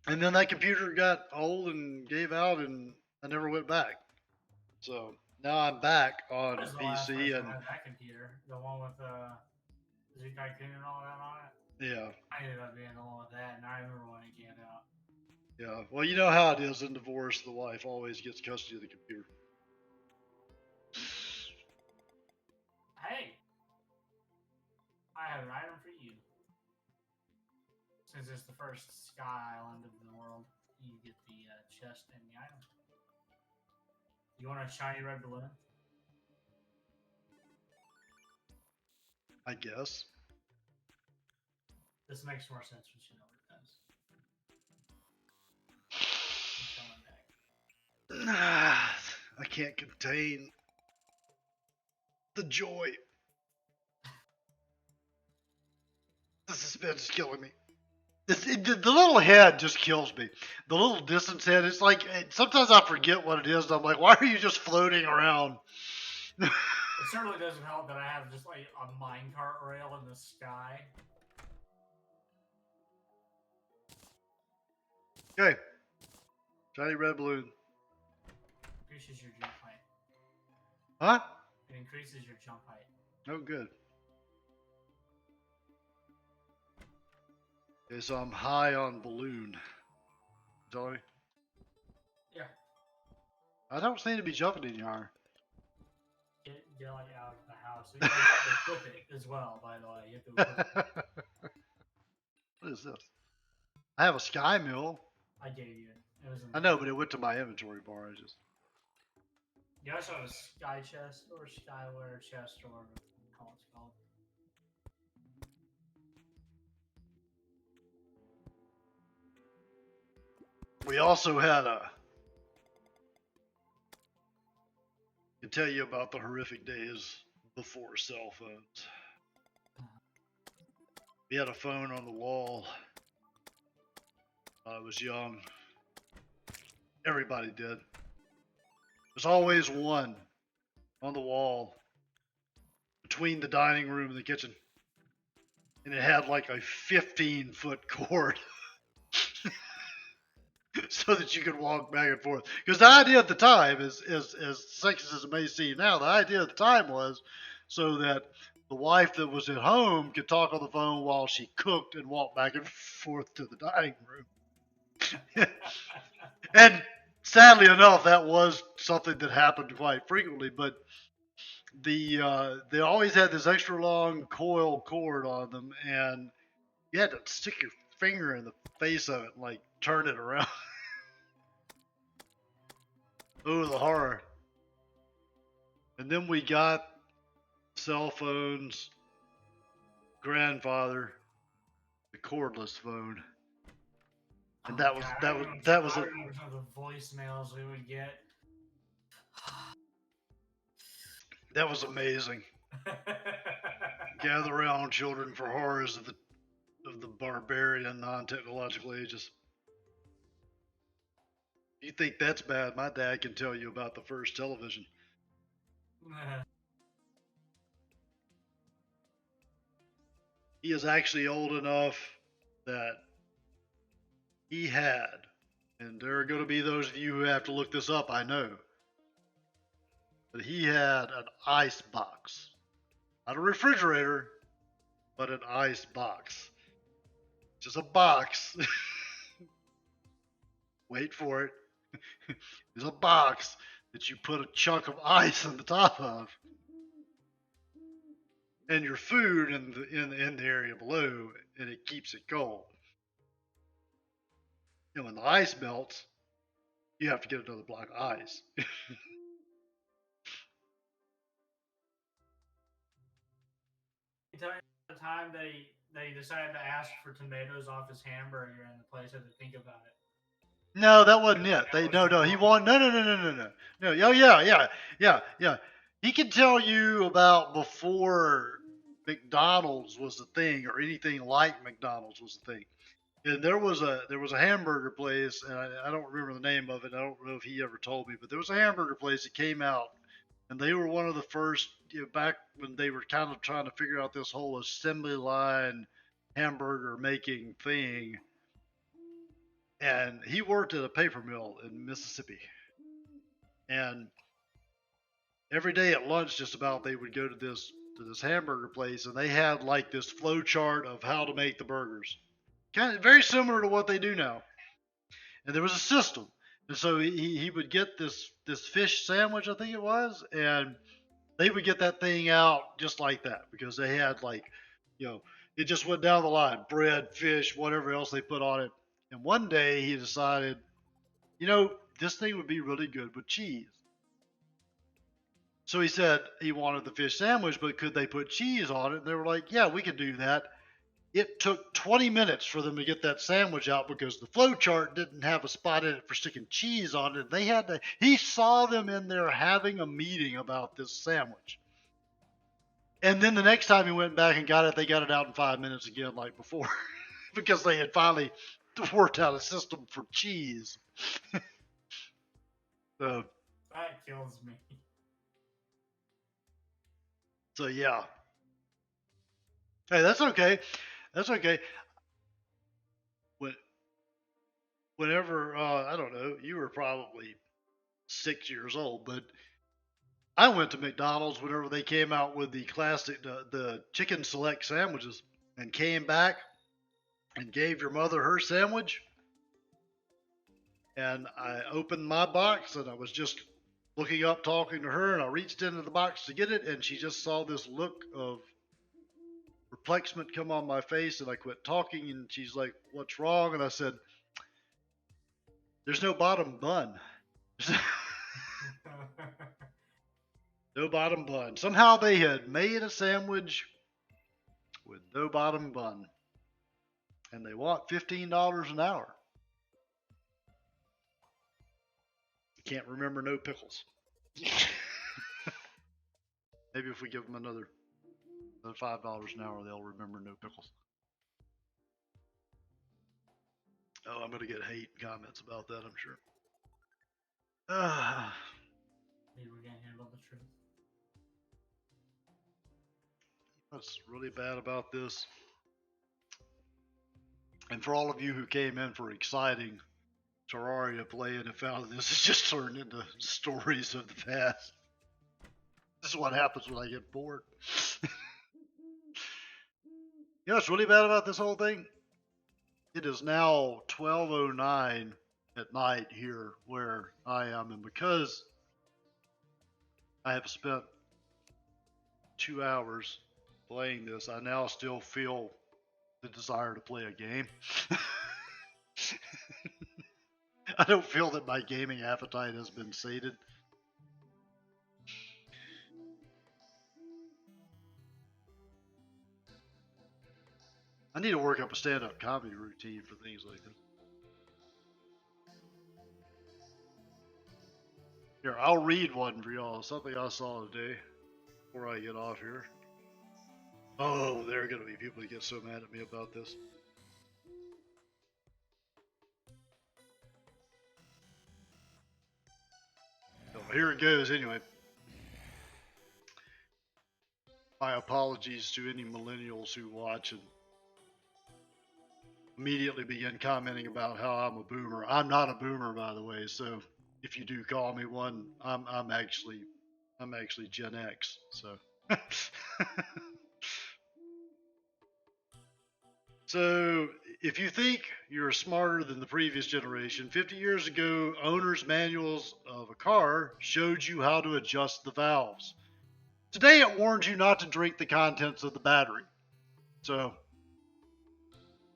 and then that computer got old and gave out, and I never went back. So now I'm back on What was the last PC and had that computer? The one with Zoo Tycoon and all that on it? yeah. I ended up being the one with that, and I remember when it came out. Yeah, well, you know how it is in divorce. The wife always gets custody of the computer. Hey, I have an item for you. Since it's the first sky island of the world, you get the chest and the item. You want a shiny red balloon? I guess. This makes more sense once you know what it does. I'm coming back. I can't contain the joy. The suspense is killing me. The little head just kills me. The little distance head, it's like, sometimes I forget what it is. And I'm like, why are you just floating around? It certainly doesn't help that I have just like a minecart rail in the sky. Okay. Shiny red balloon. Increases your jump height. Huh? It increases your jump height. Oh, good. Okay, so I'm high on balloon. Sorry. Yeah. I don't seem to be jumping any higher. Get like out of the house. You have to equip it as well, by the way. You have to equip it. What is this? I have a sky mill. I gave you it. It was I know, but it went to my inventory bar. You also have a sky chest or skyware chest or whatever it's called. We also had a. I can tell you about the horrific days before cell phones. We had a phone on the wall. I was young. Everybody did. There's always one on the wall between the dining room and the kitchen. And it had like a 15-foot cord so that you could walk back and forth. Because the idea at the time, as sexist as it may seem now, the idea at the time was so that the wife that was at home could talk on the phone while she cooked and walk back and forth to the dining room. And sadly enough, that was something that happened quite frequently. But they always had this extra long coil cord on them, and you had to stick your finger in the face of it and like turn it around. Oh, the horror. And then we got cell phones, grandfather, the cordless phone. And Oh god, that was I a remember some of the voicemails we would get. that was amazing. Gather around, children, for horrors of the barbarian non-technological ages. You think that's bad? My dad can tell you about the first television. He is actually old enough that he had, and there are going to be those of you who have to look this up, I know, but he had an ice box. Not a refrigerator, but an ice box. Just a box. Wait for it. It's a box that you put a chunk of ice on the top of, and your food in the area below, and it keeps it cold. And when the ice melts, you have to get another block of ice. You tell me the time they decided to ask for tomatoes off his hamburger and the place had to think about it. No, that wasn't it. That was No. He want no. Oh yeah. He can tell you about before McDonald's was the thing, or anything like McDonald's was the thing. And there was a hamburger place, and I don't remember the name of it. I don't know if he ever told me, but there was a hamburger place that came out, and they were one of the first, back when they were kind of trying to figure out this whole assembly line hamburger making thing. And he worked at a paper mill in Mississippi. And every day at lunch, just about, they would go to this hamburger place, and they had like this flow chart of how to make the burgers, kind of very similar to what they do now. And there was a system, and so he would get this fish sandwich, I think it was, and they would get that thing out just like that, because they had like, you know, it just went down the line: bread, fish, whatever else they put on it. And one day he decided, this thing would be really good with cheese. So he said he wanted the fish sandwich, but could they put cheese on it? And they were like, yeah, we could do that. It took 20 minutes for them to get that sandwich out, because the flow chart didn't have a spot in it for sticking cheese on it. He saw them in there having a meeting about this sandwich. And then the next time he went back and got it, they got it out in 5 minutes again, like before, because they had finally worked out a system for cheese. So, That kills me. so yeah. Hey, that's okay. That's okay. When, whenever I don't know, you were probably 6 years old, but I went to McDonald's whenever they came out with the classic, the chicken select sandwiches, and came back and gave your mother her sandwich. And I opened my box, and I was just looking up, talking to her, and I reached into the box to get it, and she just saw this look of perplexement come on my face, and I quit talking, and she's like, "What's wrong?" And I said, "There's no bottom bun." No bottom bun. Somehow they had made a sandwich with no bottom bun, and they want $15 an hour. Can't remember no pickles. Maybe if we give them another $5 an hour, they'll remember no pickles. Oh, I'm gonna get hate comments about that, I'm sure. Maybe we can't handle the truth. What's really bad about this, and for all of you who came in for exciting Terraria play and have found this has just turned into stories of the past. This is what happens when I get bored. You know what's really bad about this whole thing? It is now 12:09 at night here where I am, and because I have spent 2 hours playing this, I now still feel the desire to play a game. I don't feel that my gaming appetite has been sated. I need to work up a stand-up comedy routine for things like this. Here, I'll read one for y'all. Something I saw today before I get off here. Oh, there are going to be people that get so mad at me about this. So here it goes anyway. My apologies to any millennials who watch and immediately begin commenting about how I'm a boomer. I'm not a boomer, by the way, so if you do call me one, I'm actually Gen X. So So, if you think you're smarter than the previous generation, 50 years ago, owner's manuals of a car showed you how to adjust the valves. Today, it warns you not to drink the contents of the battery. So,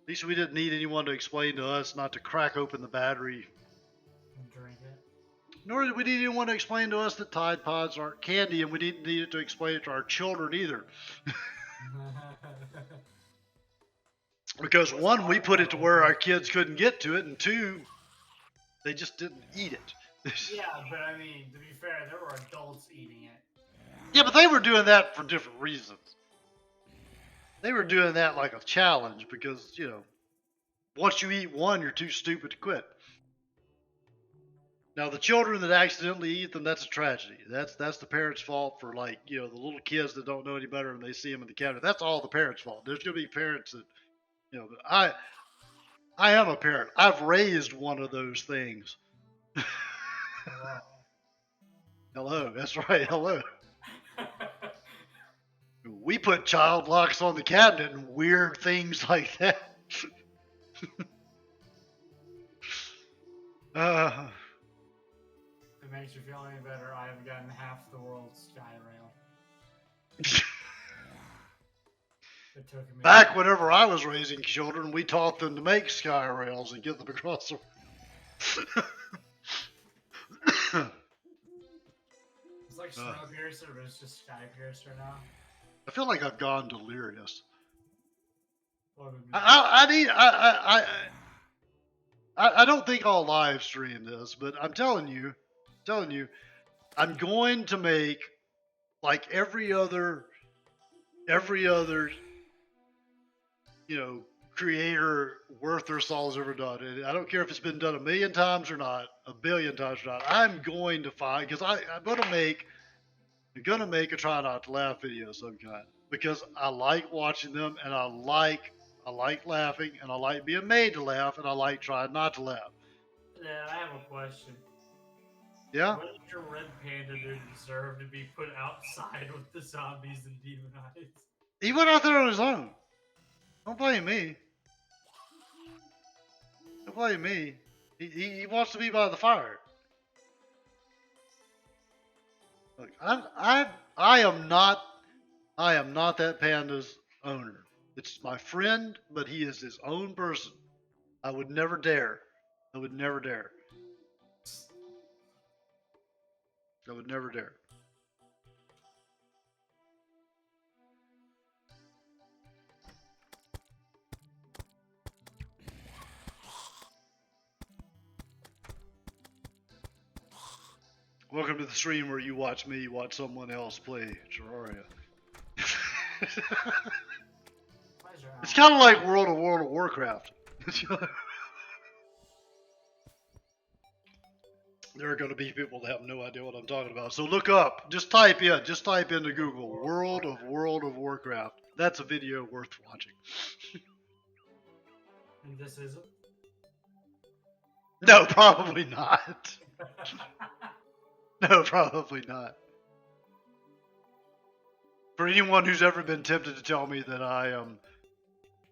at least we didn't need anyone to explain to us not to crack open the battery. And drink it. Nor did we need anyone to explain to us that Tide Pods aren't candy, and we didn't need it to explain it to our children either. Because one, we put it to where our kids couldn't get to it, and two, they just didn't eat it. Yeah, but I mean, to be fair, there were adults eating it. Yeah, but they were doing that for different reasons. They were doing that like a challenge because, once you eat one, you're too stupid to quit. Now, the children that accidentally eat them, that's a tragedy. That's the parents' fault for, like, the little kids that don't know any better and they see them in the cabinet. That's all the parents' fault. There's going to be parents that, I am a parent. I've raised one of those things. Wow. Hello, that's right. Hello. We put child locks on the cabinet and weird things like that. If it makes you feel any better, I have gotten half the world's sky rail. It took me Back whenever I was raising children, we taught them to make sky rails and get them across the. It's like Snowpiercer, but it's just Skypiercer now. I feel like I've gone delirious. What would be I don't think I'll live stream this, but I'm telling you, I'm going to make like every other, creator worth their salt has ever done. And I don't care if it's been done 1,000,000 times or not, 1,000,000,000 times or not. I'm going to find, because I'm going to make a try not to laugh video of some kind, because I like watching them and I like laughing and I like being made to laugh and I like trying not to laugh. Yeah, I have a question. Yeah? What did your red panda deserve to be put outside with the zombies and demonized? He went out there on his own. Don't blame me. Don't blame me. He wants to be by the fire. Look, I am not that panda's owner. It's my friend, but he is his own person. I would never dare. I would never dare. I would never dare. Welcome to the stream where you watch me watch someone else play Terraria. Pleasure, It's Alan. kind of like World of Warcraft. There are going to be people that have no idea what I'm talking about. So look up, just type into Google World of Warcraft. That's a video worth watching. And this is. No, probably not. No, probably not. For anyone who's ever been tempted to tell me that I am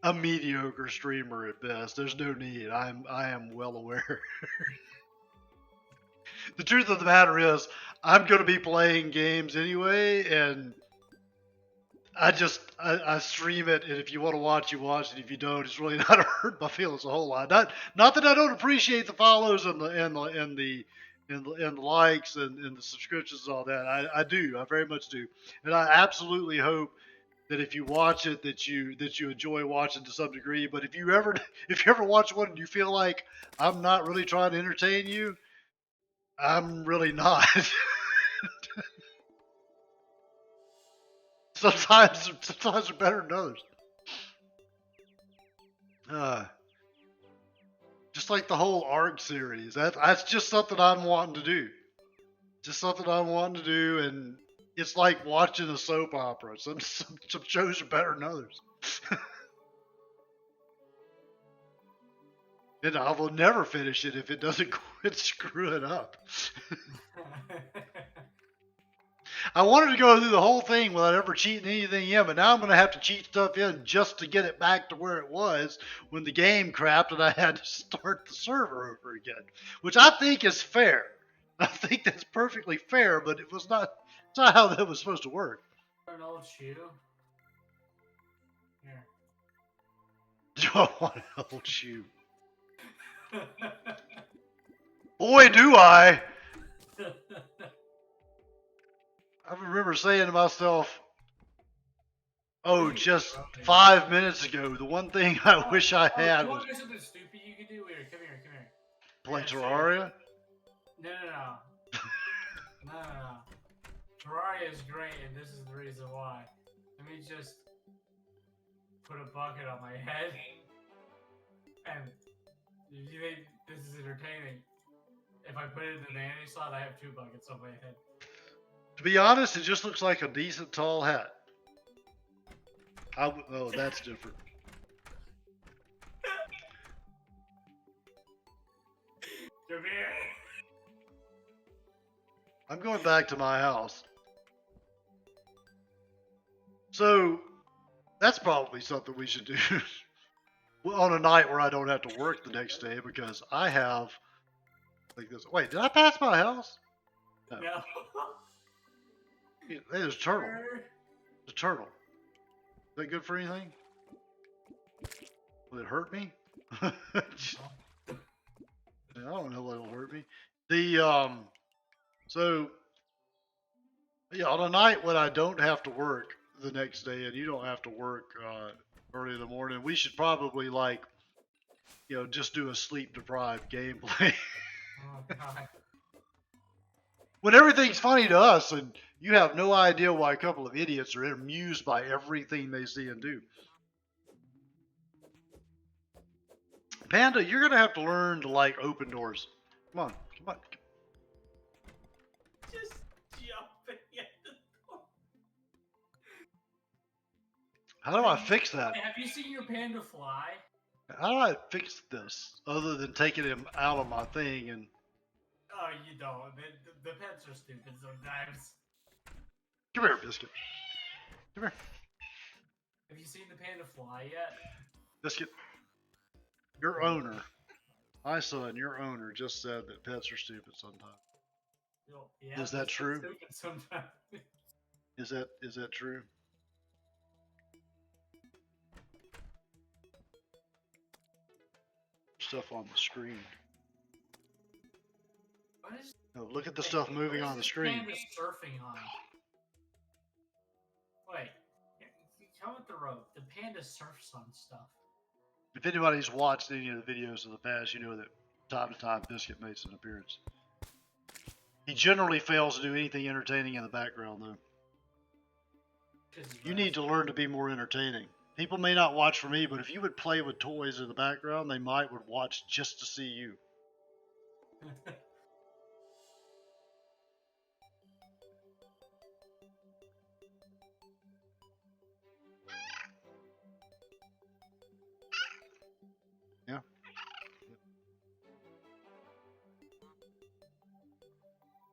a mediocre streamer at best, there's no need. I am well aware. The truth of the matter is, I'm going to be playing games anyway, and I stream it, and if you want to watch, you watch, and if you don't, it's really not hurt my feelings a whole lot. Not that I don't appreciate the follows and the likes and the subscriptions and all that. I do, I very much do, and I absolutely hope that if you watch it, that you enjoy watching to some degree. But if you ever watch one and you feel like I'm not really trying to entertain you, I'm really not. Sometimes they're better than others. Just like the whole ARC series. That's just something I'm wanting to do. Just something I'm wanting to do, and it's like watching a soap opera. Some shows are better than others. And I will never finish it if it doesn't quit screwing up. I wanted to go through the whole thing without ever cheating anything in, but now I'm going to have to cheat stuff in just to get it back to where it was when the game crapped and I had to start the server over again, which I think is fair. I think that's perfectly fair, but it was not. It's not how that was supposed to work. An old shoe. Here. Do I want an old shoe? Boy, do I! I remember saying to myself, oh, just 5 minutes ago, the one thing I wish I had you was want to do something stupid you could do? Here, come here, come here. play Yeah, Terraria. No. Terraria is great, and this is the reason why. Let me just put a bucket on my head, and you think this is entertaining? If I put it in the vanity slot, I have 2 buckets on my head. To be honest, it just looks like a decent tall hat. Oh, that's different. Come here. I'm going back to my house. So, that's probably something we should do on a night where I don't have to work the next day, because I have like this. Wait, did I pass my house? No. Hey, there's a turtle. There's a turtle. Is that good for anything? Will it hurt me? I don't know what'll hurt me. So yeah, on a night when I don't have to work the next day and you don't have to work early in the morning, we should probably just do a sleep deprived gameplay. Oh, God. When everything's funny to us and you have no idea why a couple of idiots are amused by everything they see and do. Panda, you're gonna have to learn to like open doors. Come on. Just jumping at the door. How do I fix that? Have you seen your panda fly? How do I fix this other than taking him out of my thing and... Oh, you don't. The pets are stupid sometimes. Come here, Biscuit. Come here. Have you seen the panda fly yet? Biscuit. Your owner, my son, your owner just said that pets are stupid sometimes. Well, yeah, Is that true? Stupid sometimes. Is that true? Stuff on the screen. What is? No, look at the stuff moving on the screen. Panda surfing on. Wait, come with the rope. The panda surfs on stuff. If anybody's watched any of the videos of the past, you know that time to time Biscuit makes an appearance. He generally fails to do anything entertaining in the background, though. You need to learn to be more entertaining. People may not watch for me, but if you would play with toys in the background, they might would watch just to see you. Yeah.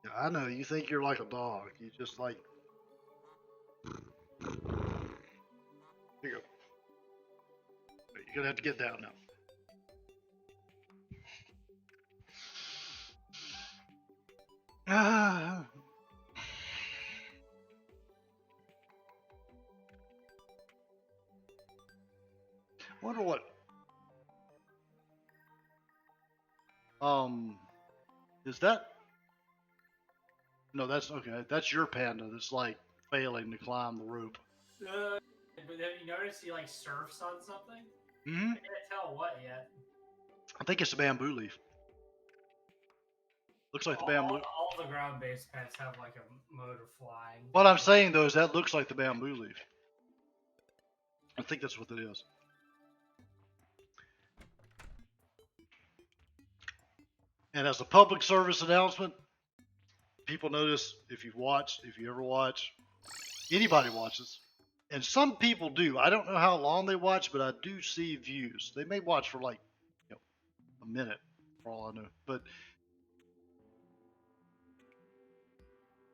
Yeah, I know. You think you're like a dog. You just like. Here you go. You're gonna have to get down now. Ah. Wonder what. Is that? No, that's okay. That's your panda. That's like failing to climb the rope. But then you notice he like surfs on something. Mm-hmm. I can't tell what yet. I think it's a bamboo leaf. Looks like the bamboo. All the ground-based pets have like a mode of flying. What I'm saying though is that looks like the bamboo leaf. I think that's what it is. And as a public service announcement, people notice if you've watched, if you ever watch, anybody watches, and some people do. I don't know how long they watch, but I do see views. They may watch for like, a minute, for all I know. But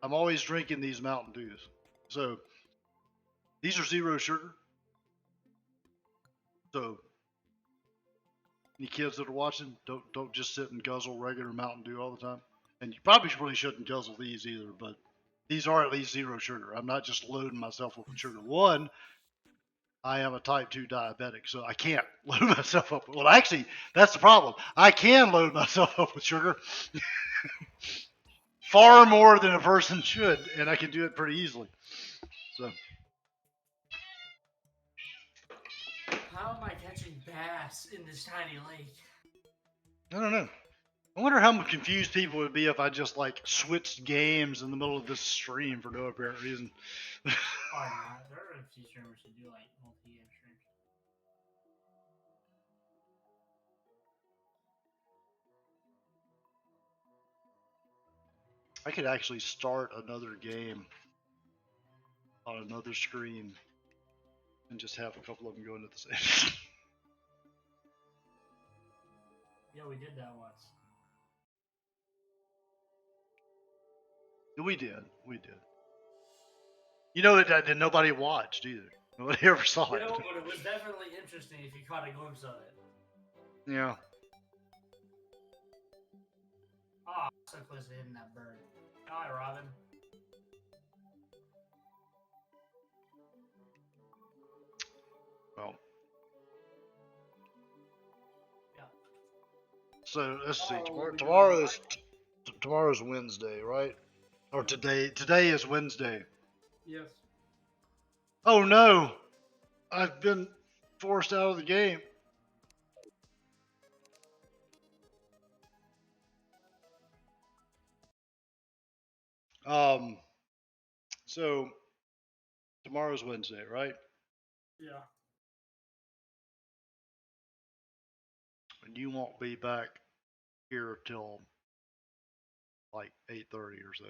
I'm always drinking these Mountain Dews. So these are zero sugar. So any kids that are watching, don't just sit and guzzle regular Mountain Dew all the time. And you probably really shouldn't guzzle these either, but these are at least zero sugar. I'm not just loading myself up with sugar. One, I am a type 2 diabetic, so I can't load myself up. Well, actually, that's the problem. I can load myself up with sugar far more than a person should, and I can do it pretty easily. So, how am I catching bass in this tiny lake? I don't know. I wonder how confused people would be if I just like switched games in the middle of this stream for no apparent reason. Probably not. There are a few streamers who do like multi-game streams. I could actually start another game on another screen and just have a couple of them going at the same time. Yeah, we did that once. We did. We did. You know that nobody watched either. Nobody ever saw it. No, but it was definitely interesting if you caught a glimpse of it. Yeah. Oh, so close to hitting that bird. Hi, Robin. Well. Yeah. So let's see. Tomorrow's Wednesday, right? Or today is Wednesday. Yes. Oh no! I've been forced out of the game. So tomorrow's Wednesday, right? Yeah. And you won't be back here till like 8:30 or so.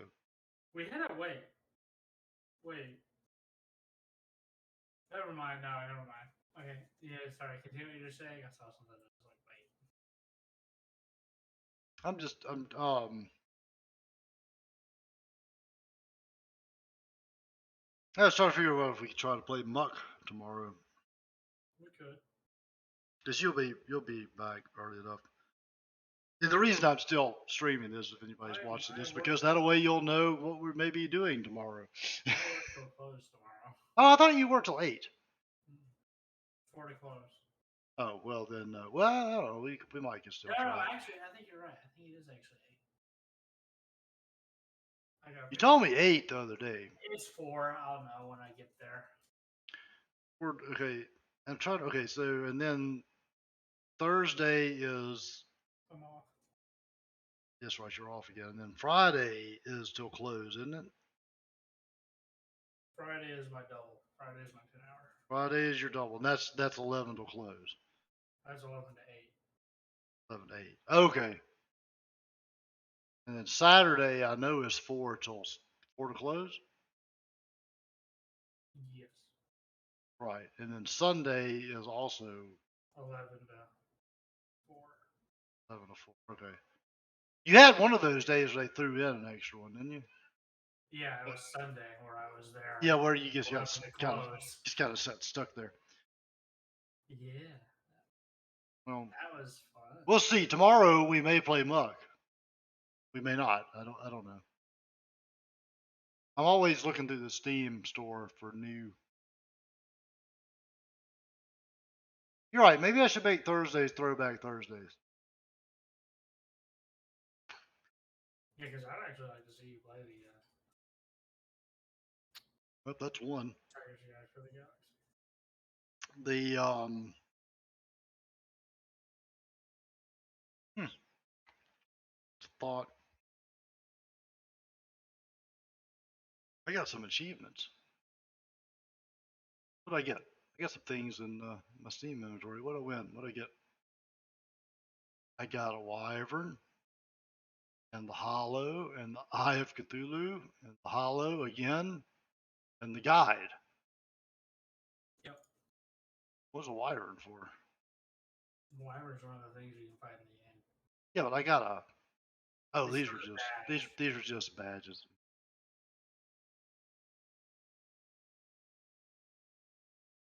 We had a wait. Wait. Never mind. No, never mind. Okay. Yeah, sorry. Continue what you're saying. I saw something that was like, wait. I was trying to figure out if we could try to play Muck tomorrow. We could. Cause you'll be back early enough. And the reason I'm still streaming this, if anybody's watching this, because that way you'll know what we may be doing tomorrow. I work till close tomorrow. Oh, I thought you worked till 8. 4 to close. Oh well, then. Well, I don't know. We might can still No, try. actually, I think you're right. I think it is actually 8. You told me 8 the other day. It's 4. I don't know when I get there. Okay. I'm trying. Okay, so and then Thursday is. I'm off. Yes, right, you're off again. And then Friday is till close, isn't it? Friday is my double. Friday is my 10 hour. Friday is your double, and that's 11 till close. That's 11 to 8. 11 to 8. Okay. And then Saturday, I know is 4 to close. Yes. Right. And then Sunday is also 11 to 4. 11 to 4. Okay. You had one of those days they threw in an extra one, didn't you? Yeah, it was Sunday where I was there. Yeah, where you just 11 got to kind of close. set stuck there. Yeah, Well, that was fun. we'll see. Tomorrow we may play Muck. We may not. I don't know. I'm always looking through the Steam store for new. You're right. Maybe I should make Thursdays Throwback Thursdays. Yeah, because I'd actually like to see you play the But that's one. Terraria for the Galaxy. The thought I got some achievements. What did I get? I got some things in my Steam inventory. What did I win? What did I get? I got a Wyvern and the Hollow and the Eye of Cthulhu and the Hollow again and the Guide. Yep. What was a Wyvern for? Wyvern's one of the things you can fight in the end. Yeah, but I got a. Oh, It's these for were the just badge. these were just badges.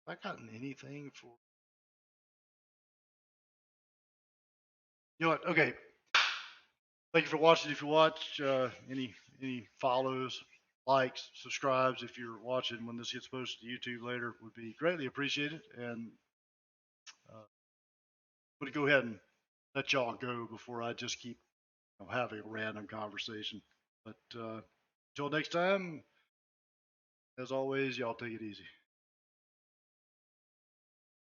Have I gotten anything for? You know what? Okay. Thank you for watching. If you watch any follows, likes, subscribes, if you're watching when this gets posted to YouTube later, would be greatly appreciated. And I'm going to go ahead and let y'all go before I just keep having a random conversation. But until next time, as always, y'all take it easy.